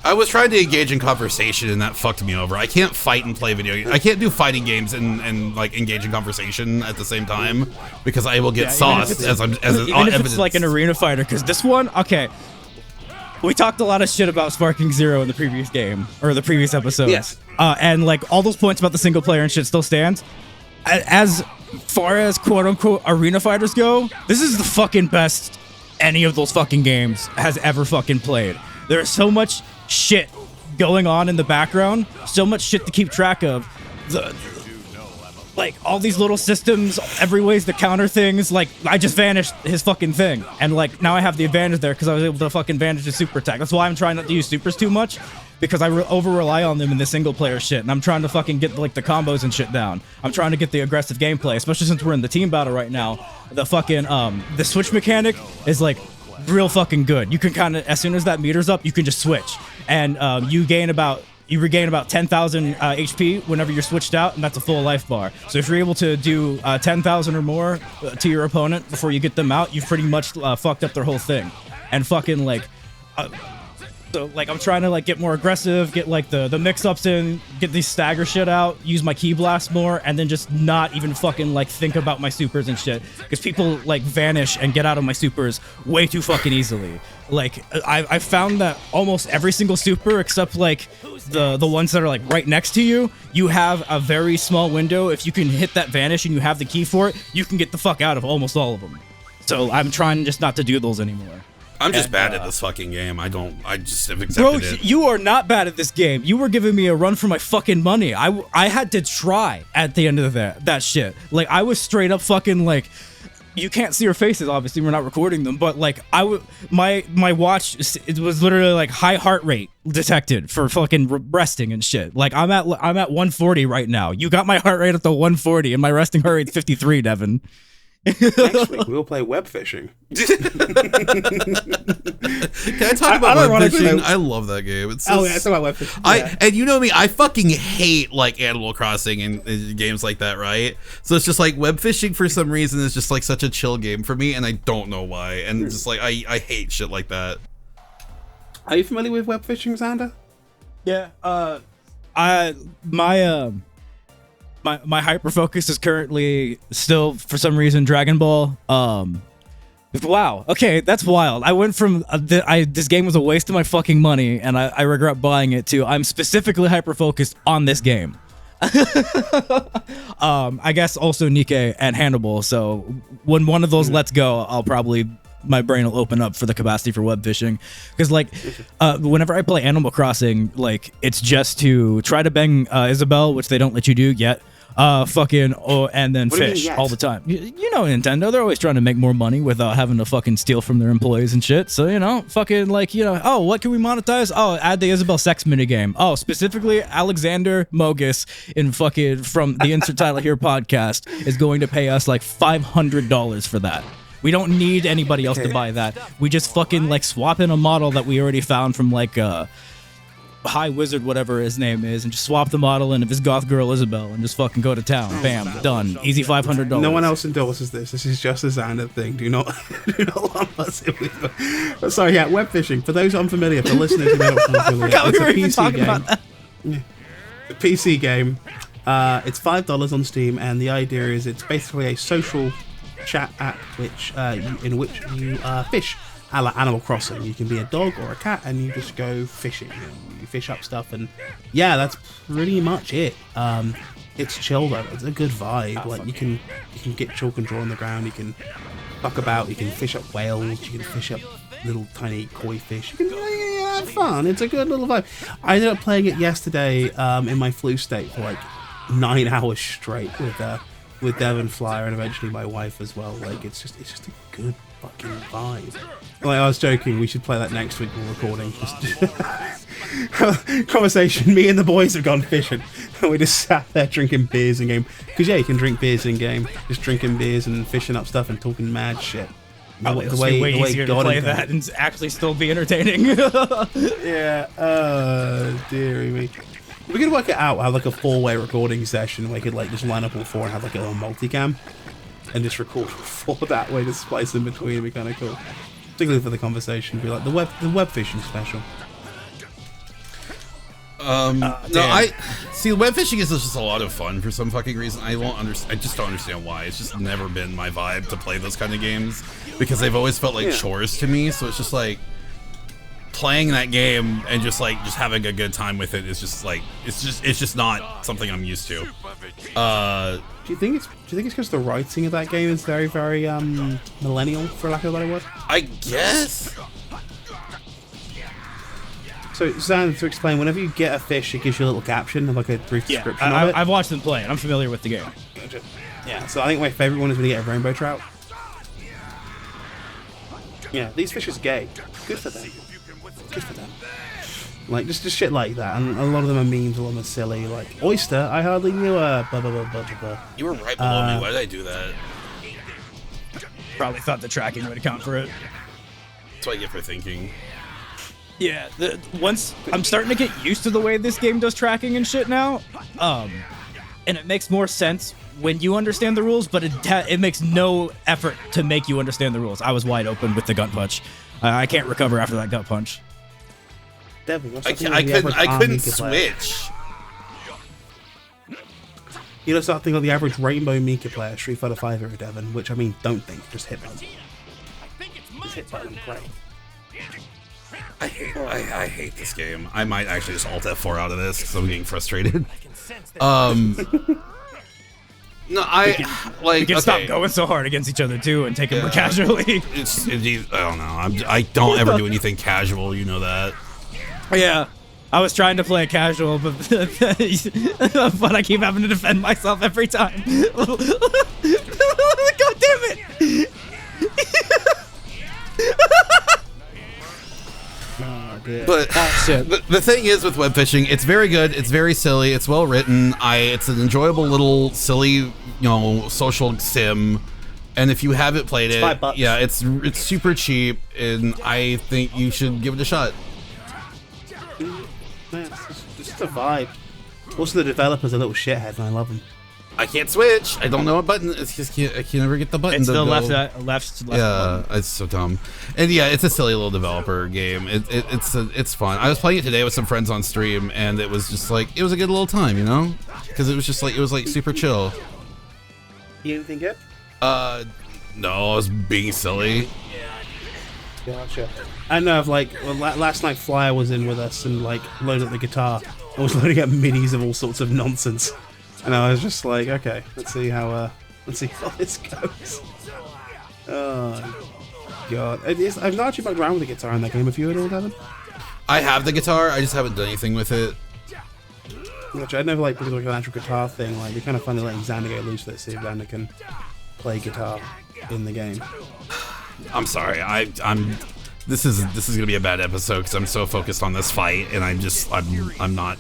I was trying to engage in conversation and that fucked me over. I can't fight and play video games. I can't do fighting games and like engage in conversation at the same time because I will get sauced even if it's like an arena fighter. Because this one, okay, we talked a lot of shit about Sparking Zero in the previous game or the previous episodes. Yes. And like all those points about the single player and shit still stands. As far as quote unquote arena fighters go, this is the fucking best any of those fucking games has ever fucking played. There's so much shit going on in the background, so much shit to keep track of. like all these little systems, every ways to counter things. Like I just vanished his fucking thing, and like now I have the advantage there because I was able to fucking vanish his super attack. That's why I'm trying not to use supers too much, because I over rely on them in the single player shit, and I'm trying to fucking get like the combos and shit down. I'm trying to get the aggressive gameplay, especially since we're in the team battle right now. The fucking the switch mechanic is like real fucking good. You can kind of, as soon as that meter's up, you can just switch, and you regain about 10,000 HP whenever you're switched out, and that's a full life bar. So if you're able to do 10,000 or more to your opponent before you get them out, you've pretty much fucked up their whole thing. And fucking like, so like I'm trying to like get more aggressive, get like the mix-ups in, get these stagger shit out, use my key blast more, and then just not even fucking like think about my supers and shit. Because people like vanish and get out of my supers way too fucking easily. Like I found that almost every single super except like the ones that are like right next to you, you have a very small window. If you can hit that vanish and you have the key for it, you can get the fuck out of almost all of them. So I'm trying just not to do those anymore. I'm just bad at this fucking game. I just have accepted Bro, it. you are not bad at this game. You were giving me a run for my fucking money. I had to try at the end of that shit. Like, I was straight up fucking like, you can't see your faces, obviously, we're not recording them, but like, my watch, it was literally like high heart rate detected for fucking resting and shit. Like, I'm at 140 right now. You got my heart rate at the 140, and my resting heart rate's 53, Devin. Next week we'll play web fishing. Can I talk about web fishing? I love that game. It's so it's about web fishing. And you know me, I fucking hate like Animal Crossing and games like that, right? So it's just like web fishing for some reason is just like such a chill game for me, and I don't know why. And just like I hate shit like that. Are you familiar with web fishing, Xander? Yeah. My hyper focus is currently still for some reason Dragon Ball. Wow. Okay, that's wild. I went from this game was a waste of my fucking money, and I regret buying it too. I'm specifically hyper focused on this game. I guess also Nikke and Hannibal. So when one of those lets go, my brain will open up for the capacity for web fishing, because like whenever I play Animal Crossing, like it's just to try to bang Isabelle, which they don't let you do yet. And then fish all the time. You know Nintendo, they're always trying to make more money without having to fucking steal from their employees and shit. So, you know, fucking like, you know, oh, what can we monetize? Oh, add the Isabelle sex minigame. Oh, specifically Alexander Mogus in fucking from the Insert Title Here podcast is going to pay us like $500 for that. We don't need anybody else to buy that. We just fucking like swap in a model that we already found from like High Wizard, whatever his name is, and just swap the model in of his goth girl Isabelle and just fucking go to town. Bam, done. Easy $500. No one else endorses this. This is just a Xander thing. Do not lump us in with it. But sorry, yeah, web fishing. For those unfamiliar, for listeners who may not be familiar, it's a PC game. Yeah. A PC game. It's $5 on Steam, and the idea is it's basically a social chat app in which you fish. A la Animal Crossing. You can be a dog or a cat and you just go fishing. You fish up stuff, and yeah, that's pretty much it. It's chill though. It's a good vibe. Like you can get chalk and draw on the ground. You can fuck about. You can fish up whales. You can fish up little tiny koi fish. You can have fun. It's a good little vibe. I ended up playing it yesterday in my flu state for like 9 hours straight with Devon Flyer and eventually my wife as well. Like it's just a good fucking vibe. Like I was joking, we should play that next week while recording. Just conversation. Me and the boys have gone fishing, and we just sat there drinking beers in game. Because yeah, you can drink beers in game. Just drinking beers and fishing up stuff and talking mad shit. The way easier to play that and actually still be entertaining. Yeah. Dearie me. We could work it out. Have like a 4-way recording session where we could like just line up all 4 and have like a little multicam. And just record for that way to splice in between would be kind of cool. Particularly for the conversation, be like the web fishing special. Web fishing is just a lot of fun for some fucking reason. I just don't understand why. It's just never been my vibe to play those kind of games because they've always felt like chores to me. So it's just like playing that game and just having a good time with it is just like it's just not something I'm used to. Do you think it's because the writing of that game is very, very millennial, for lack of a better word? I guess. So, Zan, to explain, whenever you get a fish, it gives you a little caption, like a brief description of it. I've watched them play it. I'm familiar with the game. Gotcha. Yeah, so I think my favorite one is when you get a rainbow trout. Yeah, these fish are gay. Good for them. Good for them. Like, just shit like that. And a lot of them are memes, a lot of them are silly. Like, oyster, I hardly knew blah, blah, blah, blah, blah. You were right below me. Why did I do that? Probably thought the tracking would account for it. That's what I get for thinking. Yeah, once I'm starting to get used to the way this game does tracking and shit now, and it makes more sense when you understand the rules, but it makes no effort to make you understand the rules. I was wide open with the gut punch. I can't recover after that gut punch. Devin, I couldn't switch. You know, something on the average Rainbow Mika player, Street Fighter 5 era, Devin, which I mean, don't think, just hit button. Just hit button and play. I hate this game. I might actually just alt F4 out of this because I'm getting frustrated. No, we can stop going so hard against each other too and take it more casually. I don't know. I don't ever do anything casual. You know that. Yeah, I was trying to play casual, but but I keep having to defend myself every time. God damn it! But the thing is with web fishing, it's very good, it's very silly, it's well written. It's an enjoyable little silly, social sim. And if you haven't played it, $5. yeah, it's super cheap, and I think you should give it a shot. Man, it's just a vibe. Also, the developer's a little shithead, and I love him. I can't switch. I don't know what button. It's just I can never get the button. It's to the go. left. Yeah, button. it's so dumb. And yeah, it's a silly little developer game. It's fun. I was playing it today with some friends on stream, and it was just like it was a good little time, because it was just like super chill. You anything good? No, I was being silly. Gotcha. I know of last night Flyer was in with us and loaded up the guitar. I was loading up midis of all sorts of nonsense. And I was just like, okay, let's see how this goes. Oh god. I've not actually bugged around with the guitar in that game. Have you at all, Devin? I have the guitar, I just haven't done anything with it. Which I'd never because an actual guitar thing, it'd be kind of funny letting Xander go loose with it, see if Xander can play guitar in the game. I'm sorry, this is gonna be a bad episode because I'm so focused on this fight, and I'm not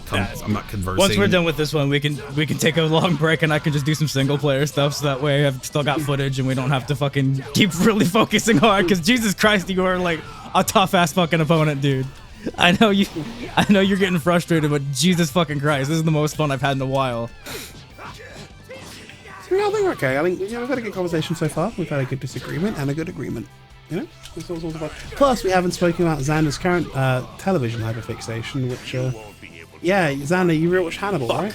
conversing. Once we're done with this one, we can take a long break, and I can just do some single player stuff, so that way I've still got footage, and we don't have to fucking keep really focusing hard. Because Jesus Christ, you are like a tough ass fucking opponent, dude. I know you're getting frustrated, but Jesus fucking Christ, this is the most fun I've had in a while. Yeah, I think we're okay. I think we've had a good conversation so far. We've had a good disagreement and a good agreement. That's all about. Plus, we haven't spoken about Xander's current television hyperfixation, which, yeah, Xander, you rewatched Hannibal, right?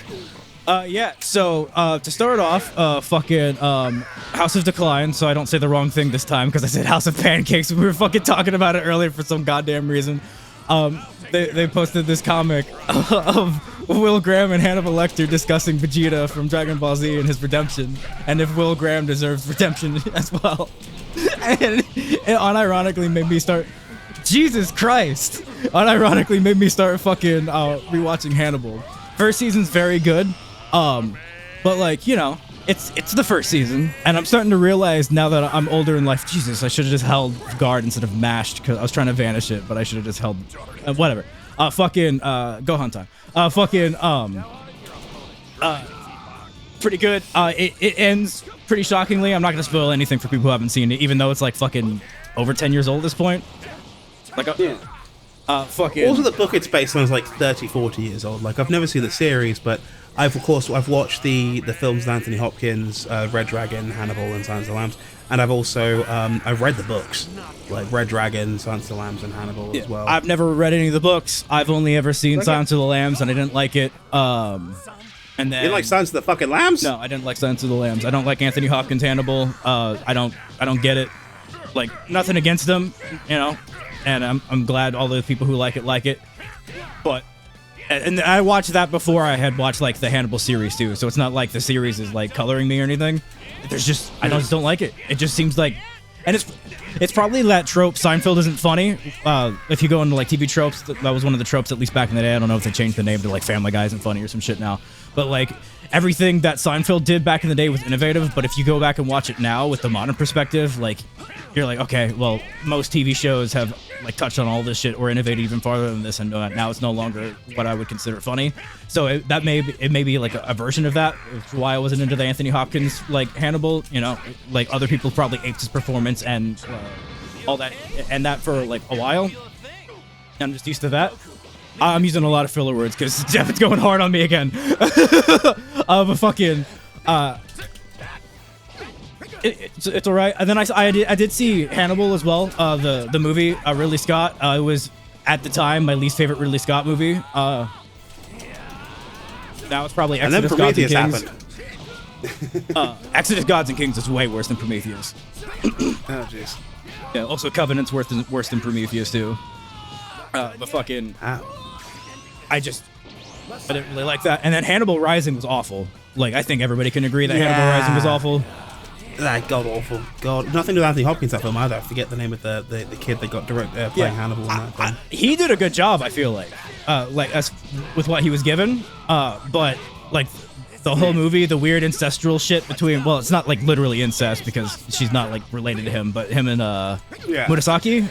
Yeah. So to start off, fucking House of Decline. So I don't say the wrong thing this time because I said House of Pancakes. We were fucking talking about it earlier for some goddamn reason. They posted this comic of Will Graham and Hannibal Lecter discussing Vegeta from Dragon Ball Z and his redemption, and if Will Graham deserves redemption as well. And it unironically made me start. Jesus Christ! Unironically made me start fucking rewatching Hannibal. First season's very good, but it's the first season, and I'm starting to realize now that I'm older in life. Jesus, I should have just held guard instead of mashed because I was trying to vanish it, but I should have just held whatever. Gohan time. Pretty good. It ends pretty shockingly. I'm not gonna spoil anything for people who haven't seen it, even though it's like fucking over 10 years old at this point. Yeah. Fucking. Also, the book it's based on is like 30, 40 years old. Like, I've never seen the series, but I've watched the films with Anthony Hopkins, Red Dragon, Hannibal, and Silence of the Lambs, and I've also I've read the books, like Red Dragon, Silence of the Lambs, and Hannibal as well. I've never read any of the books. I've only ever seen Silence of the Lambs, and I didn't like it. And then, you didn't like Silence of the fucking Lambs? No, I didn't like Silence of the Lambs. I don't like Anthony Hopkins Hannibal. I don't get it. Like, nothing against them, and I'm glad all the people who like it. But and I watched that before I had watched like the Hannibal series too. So it's not like the series is like coloring me or anything. There's just I just don't like it. It just seems like And it's probably that trope. Seinfeld isn't funny. If you go into like TV tropes, that was one of the tropes at least back in the day. I don't know if they changed the name to like Family Guy isn't funny or some shit now. But like everything that Seinfeld did back in the day was innovative. But if you go back and watch it now with the modern perspective, like you're like, okay, well, most TV shows have like touched on all this shit or innovated even farther than this, and now it's no longer what I would consider funny. So it may be like a version of that. It's why I wasn't into the Anthony Hopkins like Hannibal. You know, like other people probably aped his performance and all that, and that for like a while. I'm just used to that. I'm using a lot of filler words because Devin's going hard on me again. But fucking. It's all right. And then I did see Hannibal as well. The movie Ridley Scott. It was at the time my least favorite Ridley Scott movie. Now it's probably Exodus, Gods and Kings. Exodus, Gods and Kings is way worse than Prometheus. Oh jeez. Yeah. Also, Covenant's worse than Prometheus too. But fucking. I didn't really like that. And then Hannibal Rising was awful. Like I think everybody can agree that Hannibal Rising was awful. Like god awful. God, nothing to do with Anthony Hopkins that film either. I forget the name of the kid that got playing Hannibal in that film. He did a good job, I feel like as with what he was given. But like the whole movie, the weird ancestral shit between, well, it's not like literally incest because she's not like related to him, but him and Murasaki.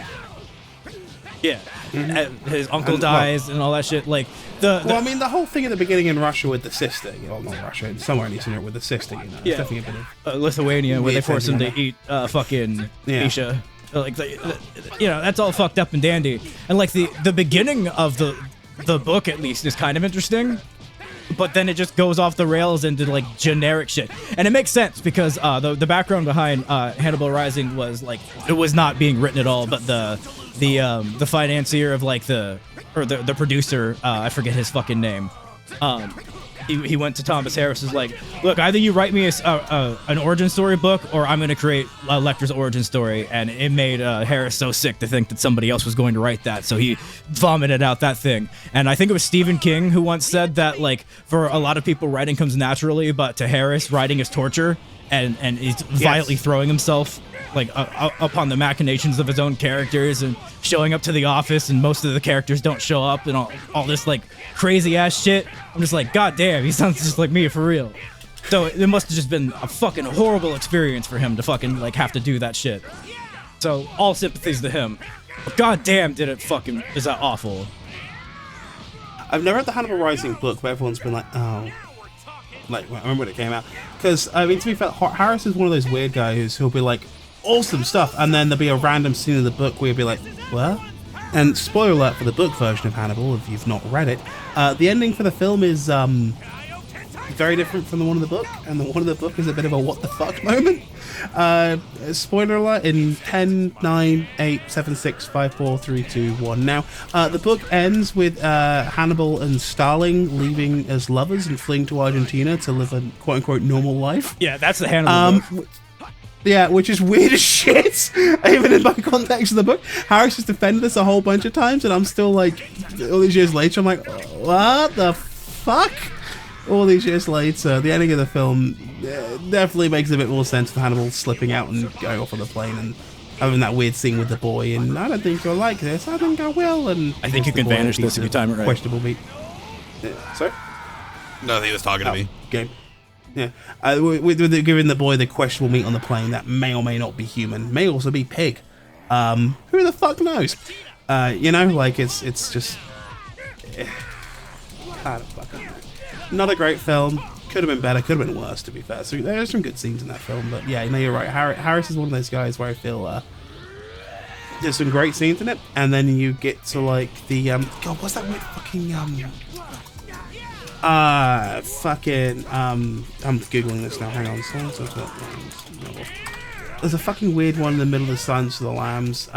Yeah. Mm-hmm. His uncle dies and all that shit. Like well, I mean, the whole thing at the beginning in Russia with the sister, not Russia, somewhere in Eastern Europe with the sister, you know, it's definitely a bit of Lithuania, where they force him to eat fucking Isha. Like, you know, that's all fucked up and dandy. And like the beginning of the book, at least, is kind of interesting. But then it just goes off the rails into like generic shit, and it makes sense because the background behind Hannibal Rising was like it was not being written at all, but the financier of like the producer, I forget his fucking name. He went to Thomas Harris, was like, look, either you write me an origin story book, or I'm going to create Lecter's origin story. And it made Harris so sick to think that somebody else was going to write that, so he vomited out that thing. And I think it was Stephen King who once said that, like, for a lot of people, writing comes naturally, but to Harris, writing is torture, and he's violently throwing himself like upon the machinations of his own characters and showing up to the office, and most of the characters don't show up, and all this like crazy ass shit. I'm just like, god damn, he sounds just like me for real. So it must have just been a fucking horrible experience for him to fucking like have to do that shit. So all sympathies to him. But god damn, is that awful. I've never read the Hannibal Rising book, but everyone's been like, oh. Like, I remember when it came out. Because, I mean, to be fair, Harris is one of those weird guys who'll be like, awesome stuff, and then there'll be a random scene in the book where you'll be like, what? And spoiler alert for the book version of Hannibal, if you've not read it, the ending for the film is very different from the one in the book, and the one in the book is a bit of a what the fuck moment. Spoiler alert in 10, 9, 8, 7, 6, 5, 4, 3, 2, 1. Now, the book ends with Hannibal and Starling leaving as lovers and fleeing to Argentina to live a quote-unquote normal life. Yeah, that's the Hannibal book. Yeah, which is weird as shit, even in my context of the book. Harris has defended this a whole bunch of times, and I'm still like, all these years later, I'm like, what the fuck? All these years later, the ending of the film definitely makes a bit more sense for Hannibal slipping out and going off on the plane and having that weird scene with the boy, and I don't think you'll like this, I think I will, and I think you can banish this if you time it right. Questionable beat. Sorry? No, he was talking to me. Game. Yeah, with giving the boy the questionable meat on the plane that may or may not be human, may also be pig. Who the fuck knows? You know, like it's just I don't fucking know. Not a great film. Could have been better. Could have been worse, to be fair. So there's some good scenes in that film, but yeah, you know, you're right. Harris is one of those guys where I feel there's some great scenes in it, and then you get to like the God, what's that weird fucking I'm googling this now. Hang on. There's a fucking weird one in the middle of the Silence of the Lambs.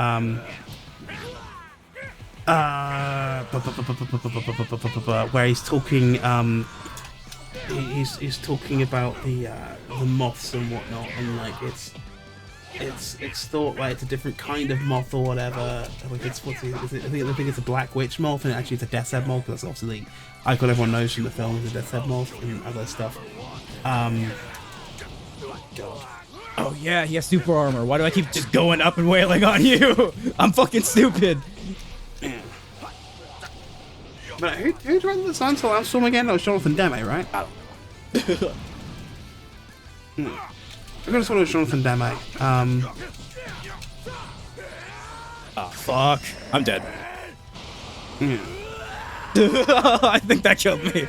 Where he's talking. He's talking about the moths and whatnot, and like it's thought like it's a different kind of moth or whatever. Like I think it's a black witch moth, and actually it's a death's head moth. That's obviously the icon everyone knows from the film is a death's head moth and other stuff. God. Oh yeah, he has super armor. Why do I keep just going up and wailing on you? I'm fucking stupid. But who directed the Silence of the Lambs film again? That was Jonathan Demme, right? I could have thought it was Jonathan Demme. Oh fuck, I'm dead. I think that killed me.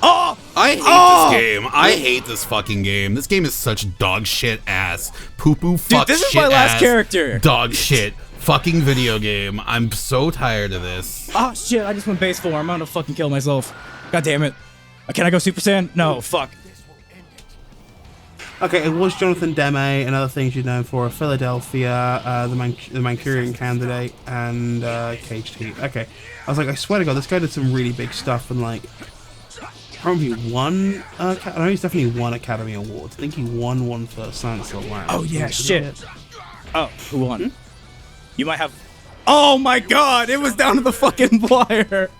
Oh! I hate this game. I hate this fucking game. This game is such dog shit ass poo poo fuck Dude, this is shit my last ass character. Dog shit fucking video game. I'm so tired of this. Oh shit, I just went base 4. I'm gonna fucking kill myself. God damn it. Can I go Super Saiyan? No, fuck. Okay, it was Jonathan Demme and other things you're known for: Philadelphia, the Manchurian Candidate, and Caged Heat. Okay, I was like, I swear to God, this guy did some really big stuff, and like, probably won. I know he's definitely won Academy Awards. I think he won one for Silence of the Lambs. Oh yeah, shit. Oh, who won? You might have. Oh my God! It was down to the fucking wire.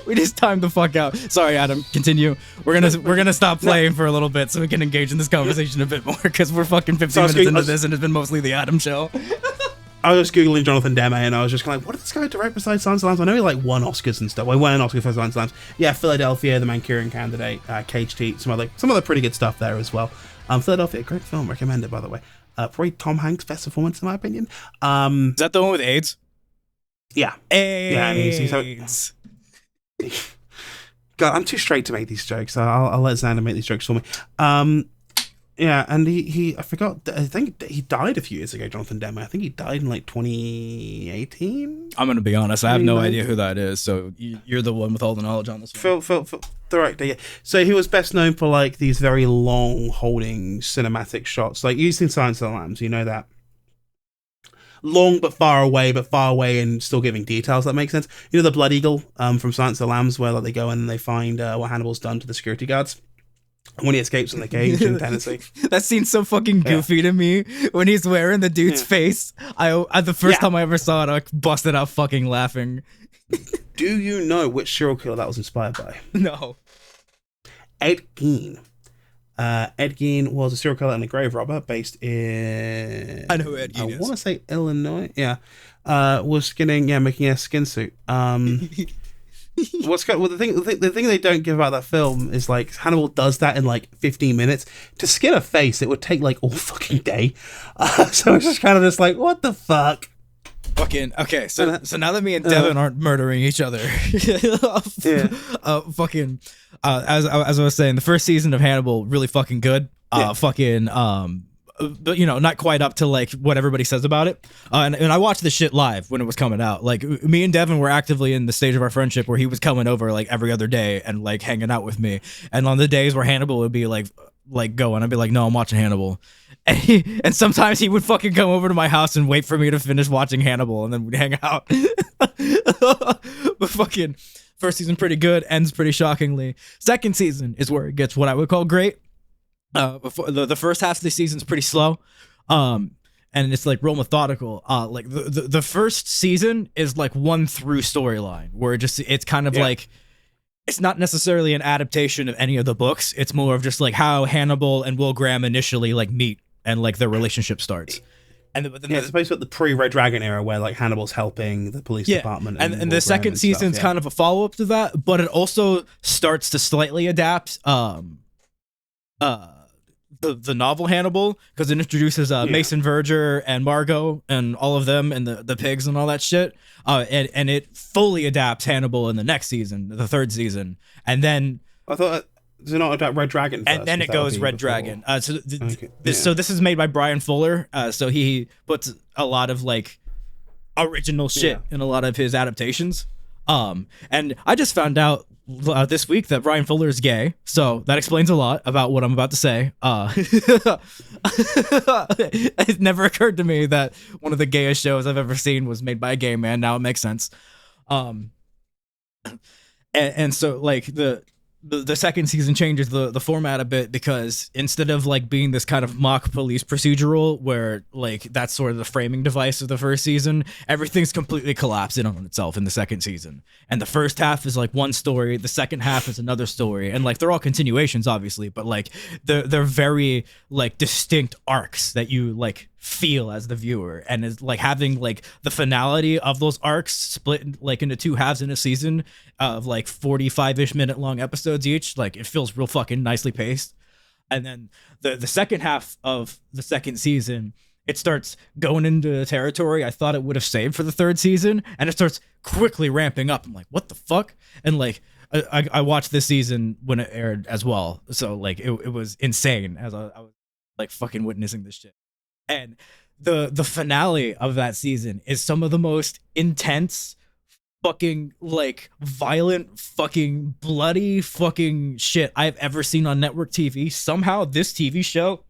We just timed the fuck out. Sorry, Adam. Continue. We're gonna stop playing for a little bit so we can engage in this conversation a bit more because we're fucking 15 minutes into this and it's been mostly the Adam show. I was just googling Jonathan Demme and I was just kind of like, what did this guy direct besides Silence of the Lambs? I know he like won Oscars and stuff. Well, he won an Oscar for Silence of the Lambs. Yeah, Philadelphia, the Manchurian Candidate, Caged Heat, some other pretty good stuff there as well. Philadelphia, great film, recommend it by the way. Probably Tom Hanks' best performance in my opinion. Is that the one with AIDS? Yeah. AIDS. Yeah, he's God, I'm too straight to make these jokes. I'll let Xander make these jokes for me. Yeah, and he I forgot. I think he died a few years ago. Jonathan Demme. I think he died in like 2018. I'm gonna be honest. I have no idea who that is. So you're the one with all the knowledge on this one. Phil, director. Yeah. So he was best known for like these very long holding cinematic shots, like used in Silence of the Lambs. You know that. Long but far away and still giving details. That makes sense. You know the Blood Eagle from Silence of the Lambs, where like, they go in and they find what Hannibal's done to the security guards when he escapes from the cage in Tennessee. That seems so fucking goofy to me when he's wearing the dude's face. The first time I ever saw it, I busted out fucking laughing. Do you know which serial killer that was inspired by? No. Ed Gein. Ed Gein was a serial killer and a grave robber based in... I know who Ed Gein is. I want to say Illinois. Yeah. Was making a skin suit. The thing they don't give about that film is like Hannibal does that in like 15 minutes. To skin a face, it would take like all fucking day. So it's just kind of just like, what the fuck? Fucking okay, so now that me and Devin aren't murdering each other, as I was saying, the first season of Hannibal really fucking good. But you know, not quite up to like what everybody says about it. And I watched the shit live when it was coming out. Like me and Devin were actively in the stage of our friendship where he was coming over like every other day and like hanging out with me. And on the days where Hannibal would be like going, I'd be like, no, I'm watching Hannibal. And sometimes he would fucking come over to my house and wait for me to finish watching Hannibal, and then we'd hang out. But fucking first season pretty good, ends pretty shockingly. Second season is where it gets what I would call great. Before the first half of the season's pretty slow, and it's like real methodical. Like the first season is like one through storyline where it's kind of like. It's not necessarily an adaptation of any of the books. It's more of just like how Hannibal and Will Graham initially like meet and like their relationship starts. And it's supposed to be the pre-Red Dragon era where like Hannibal's helping the police department. And the second season's kind of a follow-up to that, but it also starts to slightly adapt the novel Hannibal, because it introduces Mason Verger and Margot and all of them and the pigs and all that shit. And it fully adapts Hannibal in the next season, the third season. And then I thought it's not about Red Dragon first, and then it goes Red Dragon. So this is made by Brian Fuller. So he puts a lot of like original shit in a lot of his adaptations. And I just found out this week that Brian Fuller is gay, so that explains a lot about what I'm about to say. It never occurred to me that one of the gayest shows I've ever seen was made by a gay man. Now it makes sense. And so like the second season changes the format a bit, because instead of like being this kind of mock police procedural where like that's sort of the framing device of the first season, everything's completely collapsed in on itself in the second season. And the first half is like one story, the second half is another story, and like they're all continuations obviously, but like they're very like distinct arcs that you like feel as the viewer, and is like having like the finality of those arcs split like into two halves in a season of like 45-ish minute long episodes each. Like it feels real fucking nicely paced. And then the second half of the second season, it starts going into territory I thought it would have saved for the third season, and it starts quickly ramping up. I'm like, what the fuck? And like I watched this season when it aired as well, so like it was insane as I was like fucking witnessing this shit. And the finale of that season is some of the most intense fucking like violent fucking bloody fucking shit I've ever seen on network TV. Somehow this TV show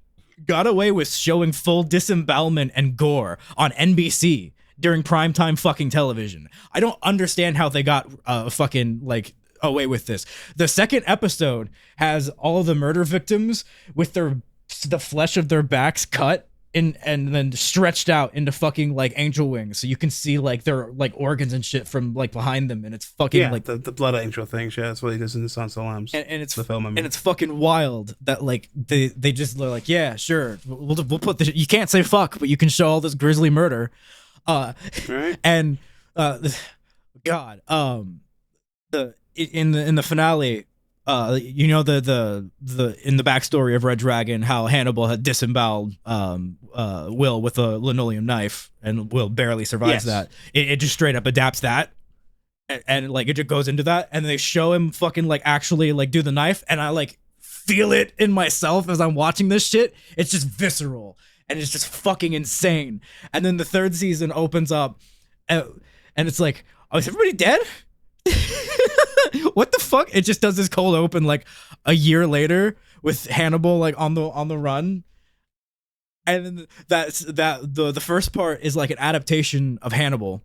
got away with showing full disembowelment and gore on NBC during primetime fucking television. I don't understand how they got fucking like away with this. The second episode has all of the murder victims with the flesh of their backs cut and then stretched out into fucking like angel wings, so you can see like their like organs and shit from like behind them, and it's fucking like the blood angel thing. Yeah, that's what he does in the Silence of the Lambs. And it's the film, I mean. And it's fucking wild that like they just are like, yeah, sure, we'll put this. You can't say fuck, but you can show all this grisly murder. Right. And God, in the finale, you know, the in the backstory of Red Dragon, how Hannibal had disemboweled Will with a linoleum knife, and Will barely survives that. It just straight up adapts that, and like it just goes into that, and they show him fucking like actually like do the knife, and I like feel it in myself as I'm watching this shit. It's just visceral, and it's just fucking insane. And then the third season opens up, and it's like, oh, is everybody dead? What the fuck? It just does this cold open like a year later with Hannibal like on the run, and then the first part is like an adaptation of Hannibal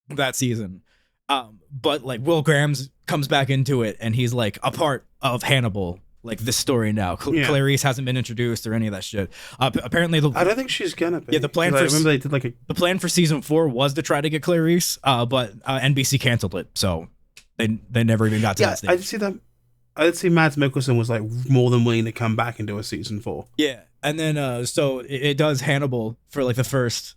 that season, but like Will Grahams comes back into it, and he's like a part of Hannibal, like this story now. Clarice hasn't been introduced or any of that shit. Apparently, I don't think she's gonna be. Yeah, the plan for season 4 was to try to get Clarice, but NBC canceled it, so they never even got to that stage. I did see Mads Mikkelsen was like more than willing to come back and do a season 4. Yeah, and then so it does Hannibal for like the first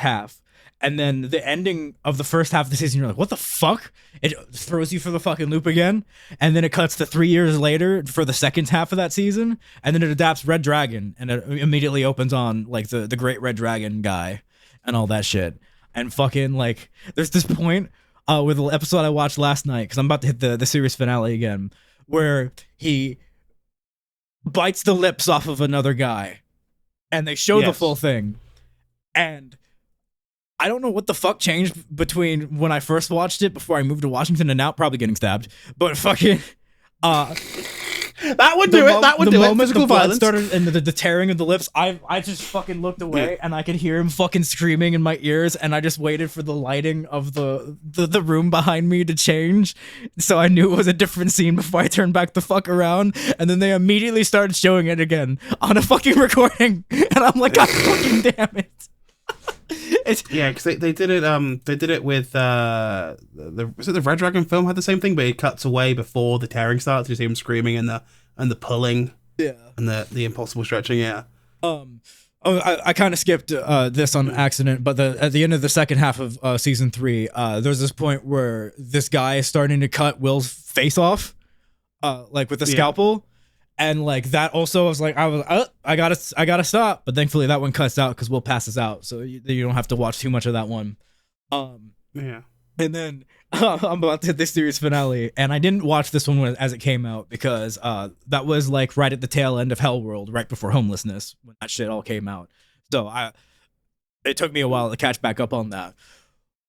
half. And then the ending of the first half of the season, you're like, what the fuck? It throws you for the fucking loop again. And then it cuts to 3 years later for the second half of that season. And then it adapts Red Dragon, and it immediately opens on like the great Red Dragon guy and all that shit. And fucking like, there's this point with the episode I watched last night, because I'm about to hit the series finale again, where he bites the lips off of another guy. And they show the full thing. And I don't know what the fuck changed between when I first watched it before I moved to Washington and now, probably getting stabbed. But fucking that would do it. That would do it. Physical violence started, and the tearing of the lips. I just fucking looked away, and I could hear him fucking screaming in my ears, and I just waited for the lighting of the room behind me to change, so I knew it was a different scene before I turned back the fuck around. And then they immediately started showing it again on a fucking recording, and I'm like, God fucking damn it. Because they did it. They did it with was it the Red Dragon film had the same thing, but it cuts away before the tearing starts. You see him screaming and the pulling, and the impossible stretching. I kind of skipped this on accident, but at the end of the second half of season 3, there's this point where this guy is starting to cut Will's face off, like with a scalpel. And like that also, I gotta stop, but thankfully that one cuts out because Will passes out, so you don't have to watch too much of that one. And then I'm about to hit this series finale, and I didn't watch this one as it came out because that was like right at the tail end of Hell World, right before Homelessness, when that shit all came out. So it took me a while to catch back up on that.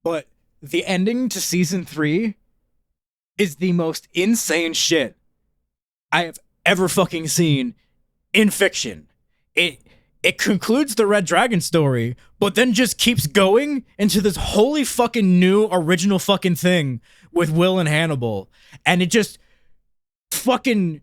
But the ending to season 3 is the most insane shit I have ever fucking seen in fiction. It concludes the Red Dragon story, but then just keeps going into this wholly fucking new original fucking thing with Will and Hannibal. And it just fucking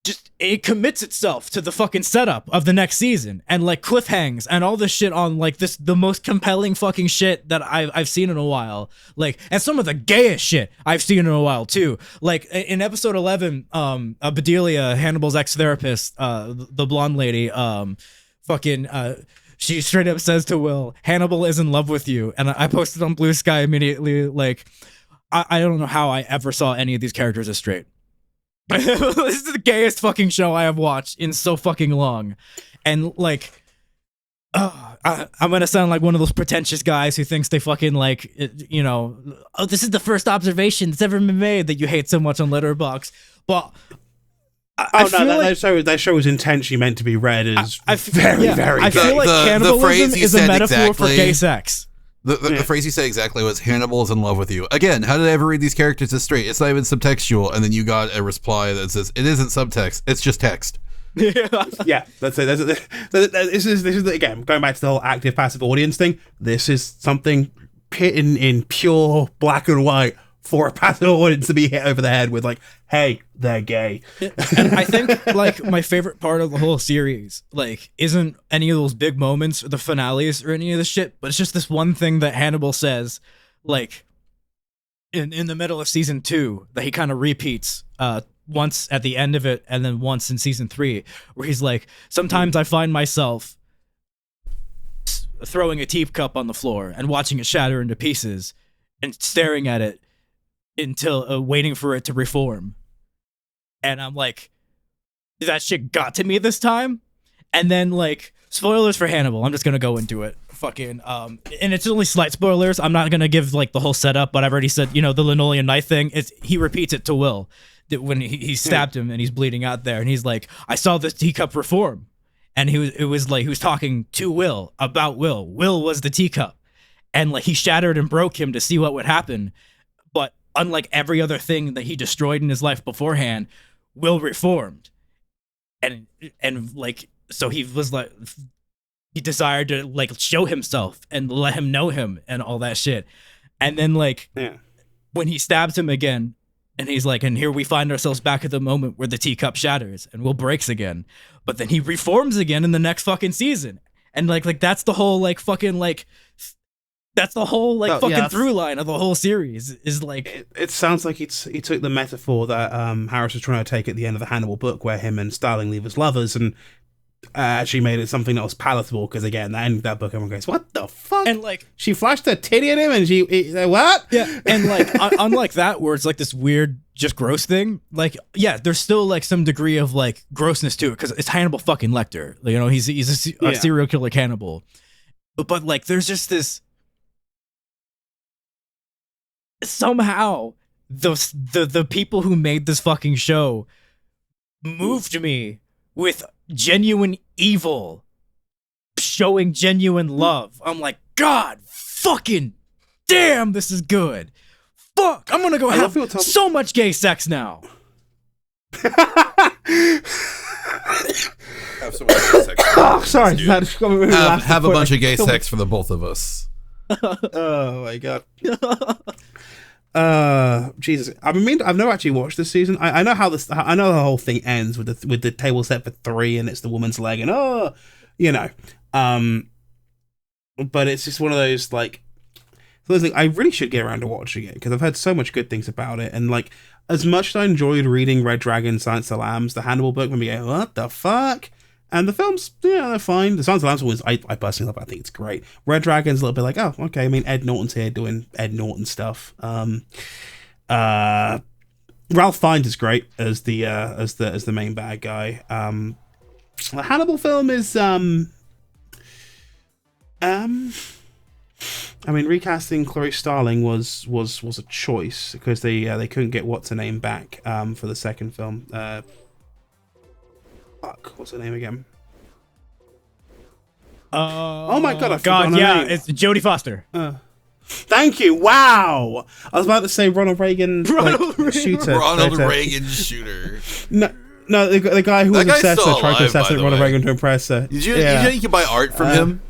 just it commits itself to the fucking setup of the next season and like cliffhangs and all this shit on like the most compelling fucking shit that I've seen in a while, like, and some of the gayest shit I've seen in a while too. Like in episode 11, Bedelia, Hannibal's ex-therapist, the blonde lady, she straight up says to Will, Hannibal is in love with you. And I posted on Blue Sky immediately, like, I don't know how I ever saw any of these characters as straight. This is the gayest fucking show I have watched in so fucking long. And like, I'm gonna sound like one of those pretentious guys who thinks they fucking like, you know, oh, this is the first observation that's ever been made that you hate so much on Letterboxd. But that show was intentionally meant to be read as very I feel like cannibalism is a metaphor for gay sex. The phrase you said exactly was Hannibal is in love with you. Again, how did I ever read these characters as straight? It's not even subtextual, and then you got a reply that says it isn't subtext, it's just text. Yeah, that's it. This is again going back to the whole active passive audience thing. This is something in pure black and white for a passive audience to be hit over the head with, like, hey, they're gay. And I think like my favorite part of the whole series like isn't any of those big moments or the finales or any of the shit, but it's just this one thing that Hannibal says like in the middle of season 2 that he kind of repeats once at the end of it and then once in season 3, where he's like, sometimes I find myself throwing a teacup on the floor and watching it shatter into pieces and staring at it until waiting for it to reform. And I'm like, that shit got to me this time. And then like, spoilers for Hannibal, I'm just gonna go into it. Fucking and it's only slight spoilers. I'm not gonna give like the whole setup, but I've already said, you know, the linoleum knife thing, he repeats it to Will that when he stabbed him and he's bleeding out there, and he's like, I saw this teacup reform. And he was talking to Will about Will. Will was the teacup. And like he shattered and broke him to see what would happen. But unlike every other thing that he destroyed in his life beforehand, Will reformed. And like, so he was like, he desired to like show himself and let him know him and all that shit. And then like, when he stabs him again, and he's like, and here we find ourselves back at the moment where the teacup shatters and Will breaks again. But then he reforms again in the next fucking season. And like that's the whole like fucking like, that's the whole like fucking through line of the whole series is like. It sounds like he took the metaphor that Harris was trying to take at the end of the Hannibal book, where him and Starling leave as lovers, and actually made it something that was palatable. Because again, the end of that book, everyone goes, "What the fuck?" And like, she flashed her titty at him, and what? Yeah, and like unlike that, where it's like this weird, just gross thing. Like, yeah, there's still like some degree of like grossness to it because it's Hannibal fucking Lecter. You know, he's a serial killer cannibal, but like, there's just this. Somehow the people who made this fucking show moved me with genuine evil showing genuine love. I'm like, God fucking damn, this is good. Fuck, I'm gonna go have so much gay sex now. Have so much gay sex. Oh, sorry. Have a bunch of gay sex for the both of us. Oh my god. Jesus. I mean, I've never actually watched this season. I know how this. I know the whole thing ends with the table set for 3, and it's the woman's leg, and you know. But it's just one of those like. I really should get around to watching it because I've heard so much good things about it, and like as much as I enjoyed reading Red Dragon, Silence of the Lambs, the Hannibal book, when we go, what the fuck. And the films, yeah, they're fine. The Silence of the Lambs was, I personally love it. I think it's great. Red Dragon's a little bit like, oh, okay. I mean, Ed Norton's here doing Ed Norton stuff. Ralph Fiennes is great as the main bad guy. The Hannibal film is, I mean, recasting Clarice Starling was a choice because they couldn't get what's her name back for the second film. What's her name again? Oh my god! I forgot her name. It's Jodie Foster. Thank you. Wow, I was about to say Ronald Reagan shooter. Ronald Reagan shooter. No, the guy who was obsessed with trying to assassinate Ronald Reagan to impress her. Did you know you can buy art from him?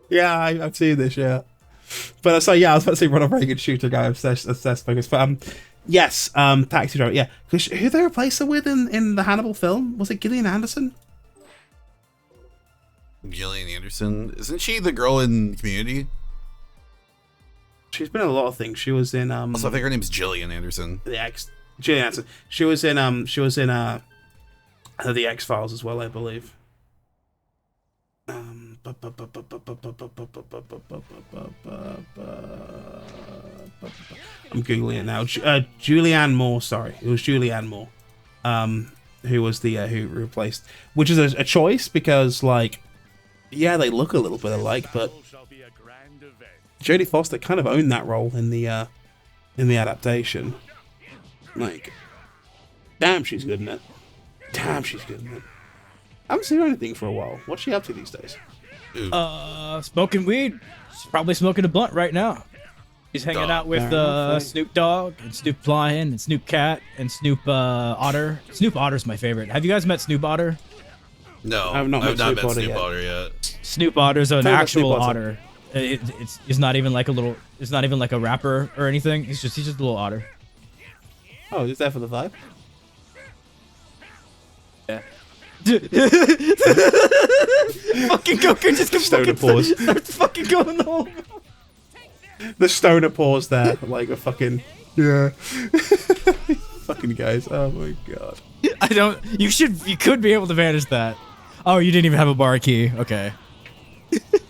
Yeah, I've seen this. Yeah, but I was about to say Ronald Reagan shooter guy obsessed focus. But Yes, Taxi Driver. Yeah, 'cause who they replaced her with in the Hannibal film? Was it Gillian Anderson? Gillian Anderson, isn't she the girl in Community? She's been in a lot of things. She was in Also, I think her name's Gillian Anderson. the Gillian Anderson. She was in the X-Files as well, I believe. I'm googling it now. Julianne Moore. Sorry, it was Julianne Moore. Who was the who replaced? Which is a choice because, like, yeah, they look a little bit alike, but Jodie Foster kind of owned that role in the adaptation. Like, damn, she's good in it. Damn, she's good in it. I haven't seen her anything for a while. What's she up to these days? Smoking weed. She's probably smoking a blunt right now. She's hanging out with Snoop Dogg and Snoop Lion and Snoop Cat and Snoop Otter. Snoop Otter's my favorite. Have you guys met Snoop Otter? No, I've not met Snoop Otter Snoop yet. Otter yet. Snoop Otter's an Tell me about actual Snoop Otter. otter. It's not even like a little. It's not even like a rapper or anything. He's just a little otter. Oh, is that for the vibe? Yeah. Fucking Goku just gets Stoner pause. starts fucking going home. The stoner pause there, like a fucking yeah. Fucking guys, oh my god. I don't. You could be able to manage that. Oh, you didn't even have a bar key. Okay.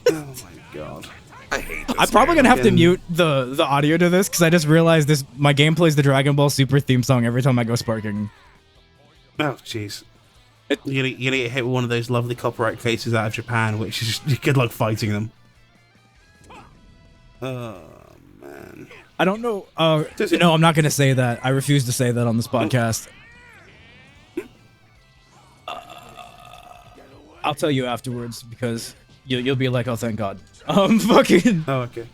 Oh my god. I hate this. I'm probably gonna have to Fucking- mute the audio to this because I just realized this. My game plays the Dragon Ball Super theme song every time I go sparking. Oh jeez. You're gonna get hit with one of those lovely copyright cases out of Japan, which is good luck fighting them. Oh man. I don't know. Does it- No, I'm not gonna say that. I refuse to say that on this podcast. I'll tell you afterwards because you'll be like, oh, thank God. Fucking. Oh okay.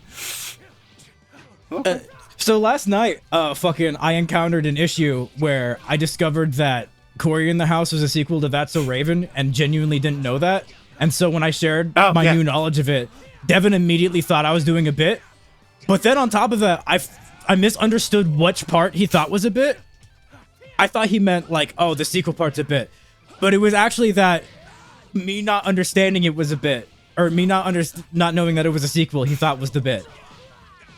Okay. So last night, I encountered an issue where I discovered that Cory in the House was a sequel to That's So Raven and genuinely didn't know that. And so when I shared my new knowledge of it, Devin immediately thought I was doing a bit. But then on top of that, I misunderstood which part he thought was a bit. I thought he meant like, oh, the sequel part's a bit. But it was actually that me not understanding it was a bit. Or me not knowing that it was a sequel he thought was the bit.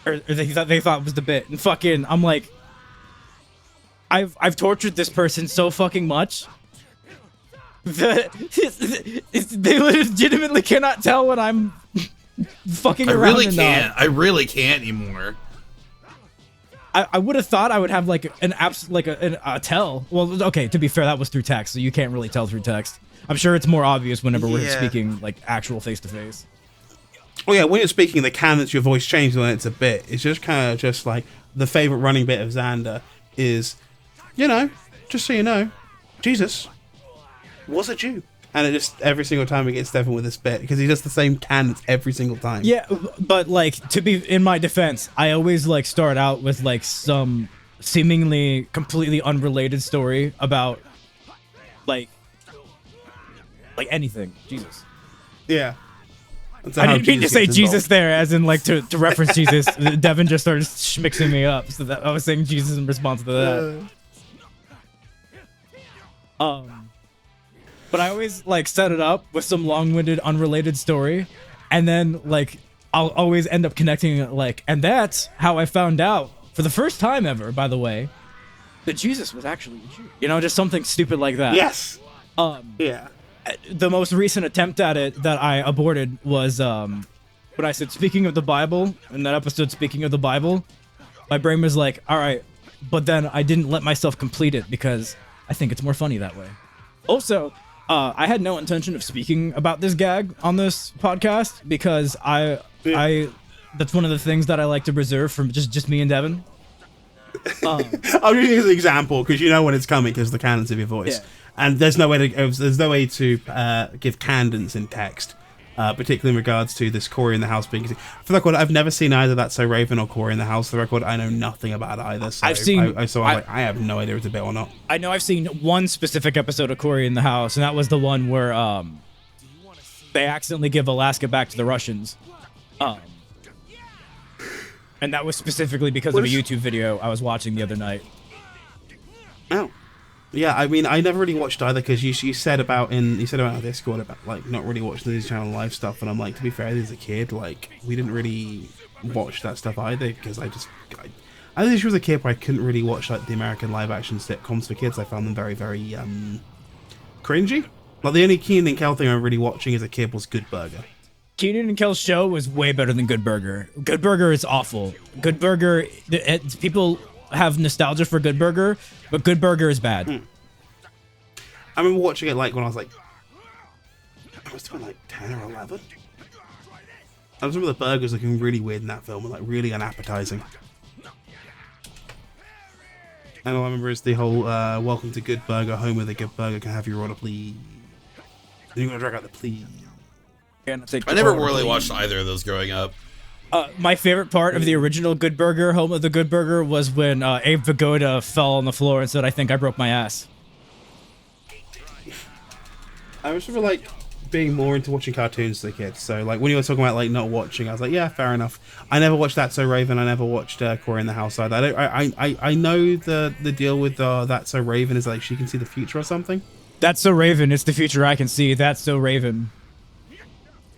Or they thought was the bit. And fucking, I'm like, I've tortured this person so fucking much that they legitimately cannot tell when I'm fucking I around really or can't. not. I really can't anymore. I would have thought I would have like a tell. Well, okay, to be fair, that was through text, so you can't really tell through text. I'm sure it's more obvious whenever we're Yeah. speaking like actual face to face. Oh yeah, when you're speaking, the canons, your voice changes when it's a bit. It's just kind of just like the favorite running bit of Xander is, you know, just so you know, Jesus was a Jew, and it just every single time he gets Devin with this bit because he does the same canons every single time. Yeah, but like to be in my defense, I always like start out with like some seemingly completely unrelated story about like anything. Jesus. Yeah. That's I how didn't mean to say gets Jesus involved. there, as in like to reference Jesus. Devin just started schmixing me up, so that I was saying Jesus in response to that. But I always like set it up with some long-winded, unrelated story, and then like I'll always end up connecting it like, and that's how I found out for the first time ever, by the way, that Jesus was actually a Jew. You know, just something stupid like that. Yes. Yeah. The most recent attempt at it that I aborted was when I said, speaking of the Bible, in that episode, speaking of the Bible, my brain was like, all right, but then I didn't let myself complete it because I think it's more funny that way. Also, I had no intention of speaking about this gag on this podcast because I that's one of the things that I like to reserve from just me and Devin. I'll just use an example because you know when it's coming because the cadence of your voice, Yeah. and there's no way to give cadence in text, particularly in regards to this Cory in the House being. For the record, I've never seen either That's So Raven or Cory in the House. For the record, I know nothing about either. So I've seen- I have no idea if it's a bit or not. I know I've seen one specific episode of Cory in the House, and that was the one where they accidentally give Alaska back to the Russians. And that was specifically because What of a is- YouTube video I was watching the other night. Oh. Yeah, I mean, I never really watched either because you said about our Discord about like not really watching the Disney Channel live stuff, and I'm like, to be fair, as a kid, like we didn't really watch that stuff either because I think she was a kid where I couldn't really watch like the American live action sitcoms for kids. I found them very very cringy. Like the only Keenan and Kel thing I was really watching as a kid was Good Burger. Keenan and Kel's show was way better than Good Burger. Good Burger is awful. Good Burger, people have nostalgia for Good Burger, but Good Burger is bad. I remember watching it like when I was like, I was doing like 10 or 11. I remember the burgers looking really weird in that film and like really unappetizing. And all I remember is the whole welcome to Good Burger, home with a good burger, can I have your order please. You're gonna drag out the please. I never really watched either of those growing up. My favorite part of the original Good Burger, Home of the Good Burger, was when Abe Vigoda fell on the floor and said, "I think I broke my ass." I was sort of like being more into watching cartoons as a kid. So like when you were talking about like not watching, I was like, yeah, fair enough. I never watched That's So Raven. I never watched Cory in the House either. I know the deal with That's So Raven is like she can see the future or something. That's So Raven. It's the future I can see. That's So Raven.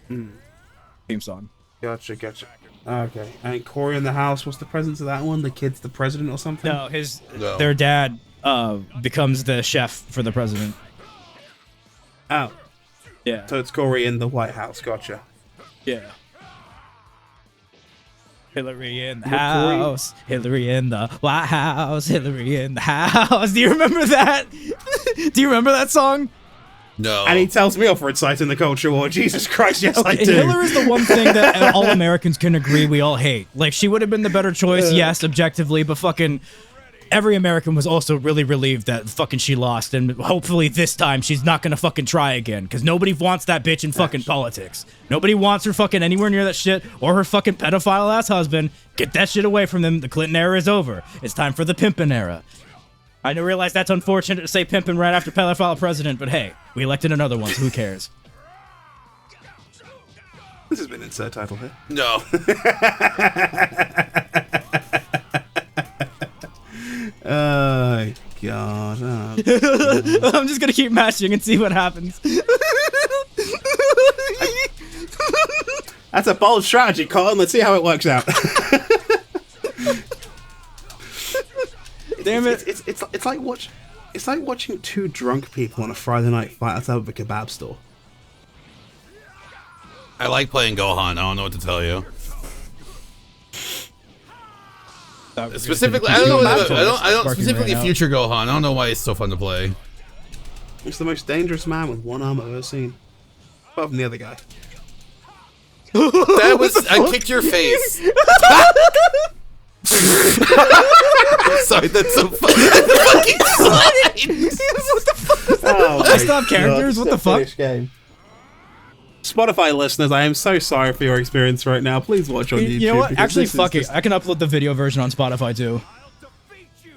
Theme song. Gotcha. Okay. And Cory in the House, what's the presence of that one? The kid's the president or something? No, No. their dad becomes the chef for the president. Oh. Yeah. So it's Cory in the White House. Gotcha. Yeah. Hillary in the What, Cory? house. Hillary in the White House. Hillary in the house. Do you remember that? Do you remember that song? No. And he tells me off for inciting the culture war. Jesus Christ, yes, I do. Hillary's the one thing that all Americans can agree we all hate. Like, she would have been the better choice, yes, objectively, but fucking every American was also really relieved that fucking she lost, and hopefully this time she's not gonna fucking try again, because nobody wants that bitch in fucking politics. Nobody wants her fucking anywhere near that shit, or her fucking pedophile-ass husband. Get that shit away from them. The Clinton era is over. It's time for the pimpin' era. I realize that's unfortunate to say pimpin' right after pedophile president, but hey, we elected another one, so who cares? This has been insert title here. No. Oh, God. Oh. I'm just gonna keep matching and see what happens. That's a bold strategy, Colin. Let's see how it works out. Damn it. It's like watching two drunk people on a Friday night fight outside of a kebab store. I like playing Gohan. I don't know what to tell you. Specifically, I don't know. I don't specifically future Gohan. I don't know why it's so fun to play. He's the most dangerous man with one arm I've ever seen. Apart from the other guy. That was I kicked your face. Sorry, that's so funny. Fucking slide. Oh, I stopped characters? What the fuck? Game. Spotify listeners, I am so sorry for your experience right now. Please watch on YouTube. You know what? because Actually, this is fuck it. just- I can upload the video version on Spotify too.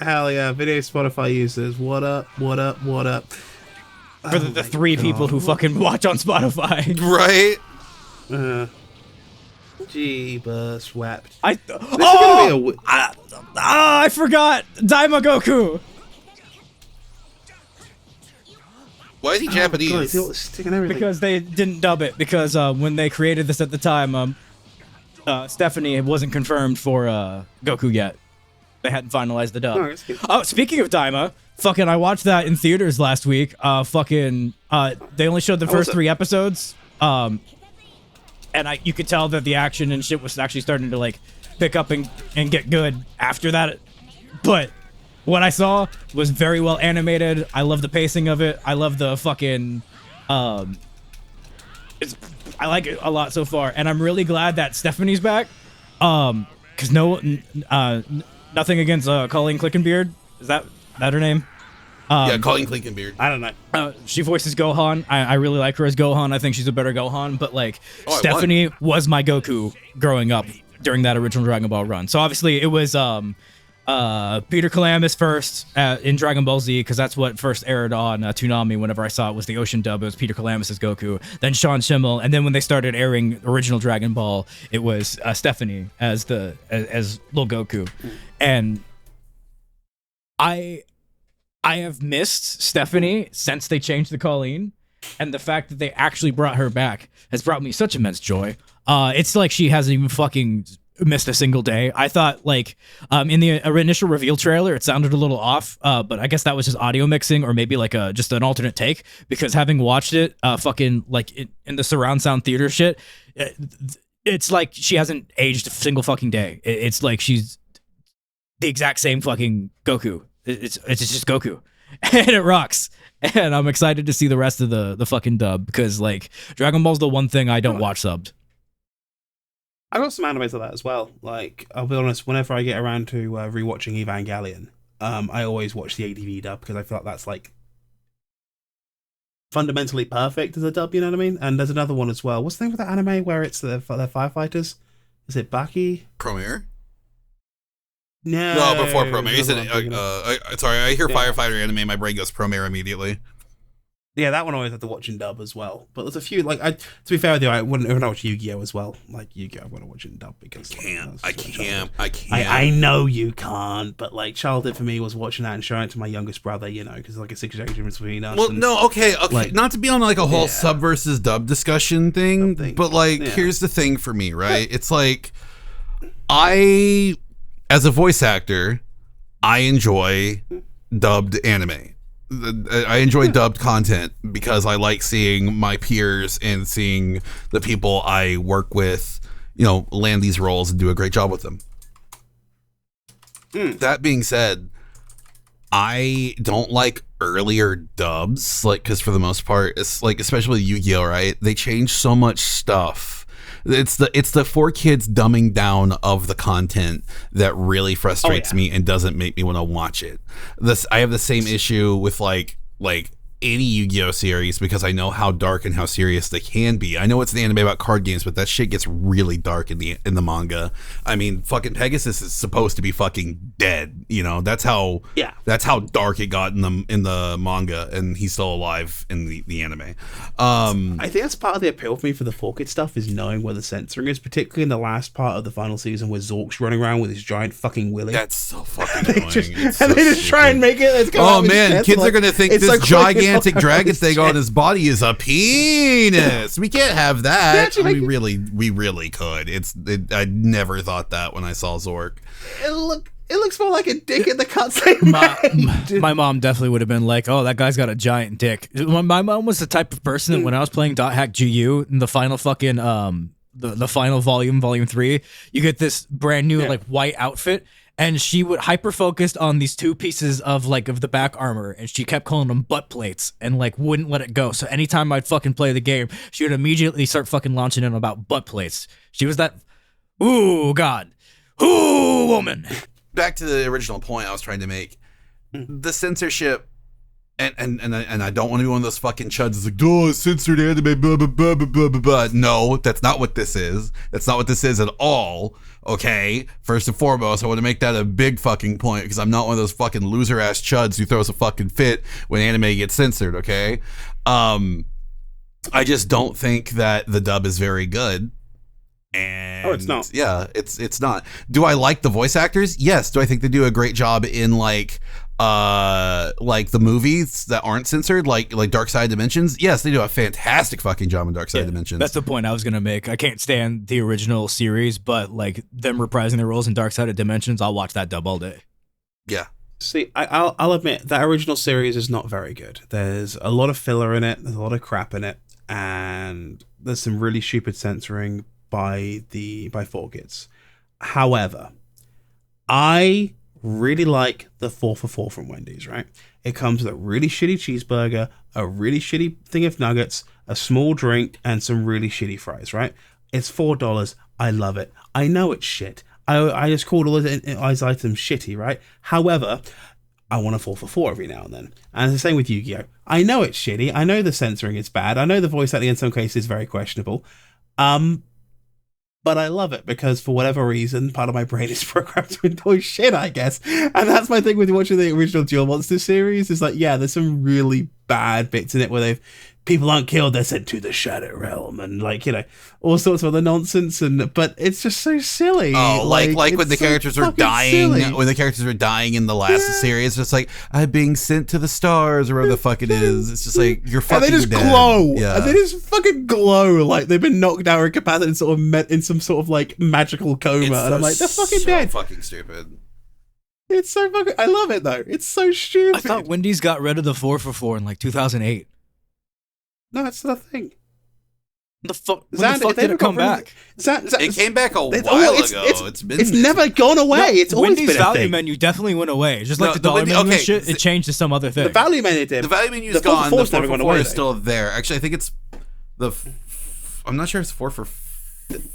Hell yeah, video Spotify users. What up? What up? What up? For the three people who fucking watch on Spotify. Right? Jeebus wept. I This is gonna be a wi- I forgot Daima Goku. Why is he God, Japanese? I feel it's sticking everything. Because they didn't dub it, because when they created this at the time, Stephanie wasn't confirmed for Goku yet. They hadn't finalized the dub. No, it's good. Oh, speaking of Daima, fucking, I watched that in theaters last week. They only showed the How was first it? 3 episodes. And you could tell that the action and shit was actually starting to like pick up and get good after that. But what I saw was very well animated. I love the pacing of it. I love the fucking I like it a lot so far, and I'm really glad that Stephanie's back. Cause nothing against Colleen Clickenbeard. Is that her name? Yeah, Colleen Clinkenbeard. I don't know. She voices Gohan. I really like her as Gohan. I think she's a better Gohan. But like, Oh, I Stephanie was my Goku growing up during that original Dragon Ball run. So obviously it was Peter Calamus first in Dragon Ball Z, because that's what first aired on Toonami. Whenever I saw it was the Ocean dub. It was Peter Calamus as Goku. Then Sean Schimmel, and then when they started airing original Dragon Ball, it was Stephanie as as little Goku. And I have missed Stephanie since they changed the Colleen, and the fact that they actually brought her back has brought me such immense joy. It's like she hasn't even fucking missed a single day. I thought in the initial reveal trailer it sounded a little off, but I guess that was just audio mixing or maybe just an alternate take, because having watched it in the surround sound theater shit, it's like she hasn't aged a single fucking day. It's like she's the exact same fucking Goku. It's just Goku and it rocks. And I'm excited to see the rest of the fucking dub, because Dragon Ball's the one thing I don't watch subbed. I got some animes of that as well. I'll be honest, whenever I get around to rewatching Evangelion, I always watch the ADV dub, because I feel like that's fundamentally perfect as a dub, you know what I mean? And there's another one as well. What's the name of that anime where it's they're firefighters? Is it Baki? Promare? No, before Promare. Sorry, I hear firefighter anime, my brain goes Promare immediately. Yeah, that one I always have to watch in dub as well. But there's a few, to be fair with you, I wouldn't even watch Yu-Gi-Oh! As well. Yu-Gi-Oh! I want to watch it in dub because... I can't. I know you can't, but childhood for me was watching that and showing it to my youngest brother, because there's a 6 year difference between us. Well, no, okay. Not to be on a whole sub versus dub discussion thing, but here's the thing for me, right? It's as a voice actor, I enjoy dubbed anime. I enjoy dubbed content because I like seeing my peers and seeing the people I work with, land these roles and do a great job with them. That being said, I don't like earlier dubs, because for the most part, it's especially Yu-Gi-Oh, right? They change so much stuff. It's the 4Kids dumbing down of the content that really frustrates me and doesn't make me want to watch it. I have the same issue with any Yu-Gi-Oh series, because I know how dark and how serious they can be. I know it's an anime about card games, but that shit gets really dark in the manga. I mean, fucking Pegasus is supposed to be fucking dead. That's how dark it got in the manga, and he's still alive in the anime. I think that's part of the appeal for me for the 4Kid stuff, is knowing where the censoring is, particularly in the last part of the final season where Zork's running around with his giant fucking willy. That's so fucking annoying. They just try and make it. Oh man, kids are gonna think this gigantic dragon thing on his body is a penis. We can't have that. We really could. I never thought that when I saw Zork. It looks more like a dick in the cutscene. My mom definitely would have been like, "Oh, that guy's got a giant dick." My mom was the type of person that when I was playing Dot Hack GU in the final fucking the final volume 3, you get this brand new white outfit. And she would hyper focused on these 2 pieces of the back armor, and she kept calling them butt plates and wouldn't let it go. So anytime I'd fucking play the game, she would immediately start fucking launching in about butt plates. She was that, ooh god, ooh woman. Back to the original point I was trying to make. The censorship, and I don't want to be one of those fucking chuds that's oh, censored anime, blah, blah, blah, blah, blah, blah. No, that's not what this is. That's not what this is at all. Okay, first and foremost, I want to make that a big fucking point, because I'm not one of those fucking loser ass chuds who throws a fucking fit when anime gets censored. Okay, I just don't think that the dub is very good. And it's not. Yeah, it's not. Do I like the voice actors? Yes. Do I think they do a great job in the movies that aren't censored, like Dark Side Dimensions? Yes, they do a fantastic fucking job in Dark Side Dimensions. That's the point I was gonna make. I can't stand the original series, but them reprising their roles in Dark Side of Dimensions, I'll watch that dub all day. Yeah. See, I'll admit that original series is not very good. There's a lot of filler in it. There's a lot of crap in it, and there's some really stupid censoring by 4Kids. However, I really like the 4 for $4 from Wendy's, right? It comes with a really shitty cheeseburger, a really shitty thing of nuggets, a small drink, and some really shitty fries, right? It's $4. I love it. I know it's shit. I just called all those items shitty, right? However, I want a 4 for $4 every now and then. And it's the same with Yu-Gi-Oh! I know it's shitty. I know the censoring is bad. I know the voice acting in some cases is very questionable. but I love it because for whatever reason, part of my brain is programmed to enjoy shit, I guess. And that's my thing with watching the original Duel Monsters series. Is like, yeah, there's some really bad bits in it where people aren't killed, they're sent to the Shadow Realm, and like, you know, all sorts of other nonsense. But it's just so silly. Oh, like when the characters were dying, silly. when the characters were dying in the last series, just like, I'm being sent to the stars or whatever the fuck it is. It's just like, you're fucking and they just dead. glow. Yeah. And they just fucking glow like they've been knocked out or incapacitated and sort of in some sort of like magical coma. And I'm like, they're fucking dead. Fucking stupid. It's so fucking. I love it though. It's so stupid. I thought Wendy's got rid of the 4 for 4 in like 2008. No, it's not a thing. When the fuck did it come back? It came back a while ago. It's never gone away. It's always Wendy's been a value thing. menu definitely went away. Just like No, the the dollar Wendy- menu okay, and shit, it changed to some other thing. The value menu did. The value menu is The 4 for gone. 4 The is never 4 for gone 4 away, is though. still there. Actually, I think it's I'm not sure if it's 4 for.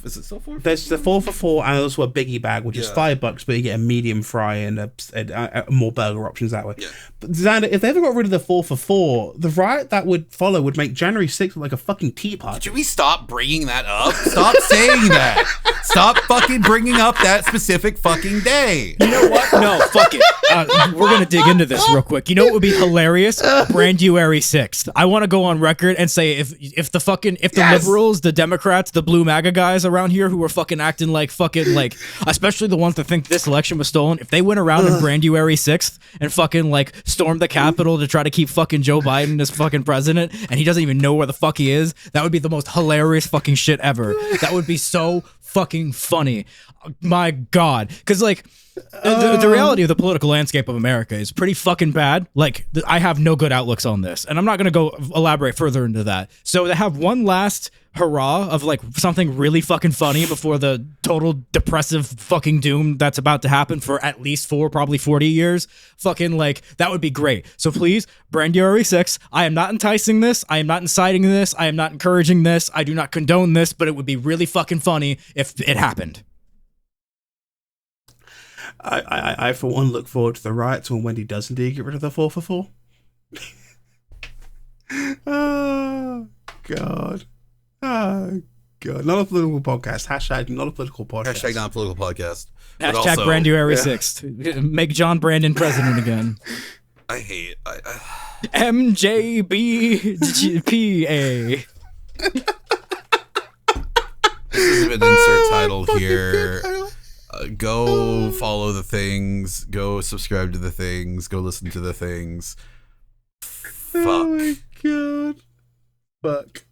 Is it still 4? There's the 4 for 4 and also a biggie bag, which is $5, but you get a medium fry and more burger options that way. Yeah. But Xander, if they ever got rid of the 4 for 4, the riot that would follow would make January 6th look like a fucking tea party. Should we stop bringing that up? Stop saying that. Stop fucking bringing up that specific fucking day. You know what? No, fuck it. We're gonna dig into this real quick. You know what would be hilarious? Branduary 6th. I want to go on record and say if the liberals, the Democrats, the blue MAGA guys around here who are fucking acting like especially the ones that think this election was stolen, if they went around in Branduary 6th and fucking like stormed the Capitol to try to keep fucking Joe Biden as fucking president, and he doesn't even know where the fuck he is, that would be the most hilarious fucking shit ever. That would be so fucking funny. My God. Because like the reality of the political landscape of America is pretty fucking bad. Like I have no good outlooks on this, and I'm not going to go elaborate further into that. So to have one last hurrah of like something really fucking funny before the total depressive fucking doom that's about to happen for at least 4, probably 40 years, fucking like that would be great. So please, Branduary 6, I am not enticing this, I am not inciting this, I am not encouraging this, I do not condone this, but it would be really fucking funny if it happened. I for one look forward to the riots when Wendy does indeed get rid of the 4 for 4. Oh God. Oh God. Not a political podcast. Hashtag not a political podcast. Hashtag not a political podcast. But Hashtag also, Branduary 6th. Make John Brandon president again. I hate. MJBPA. This is an insert title here. Go follow the things. Go subscribe to the things. Go listen to the things. Fuck. Oh my God. Fuck.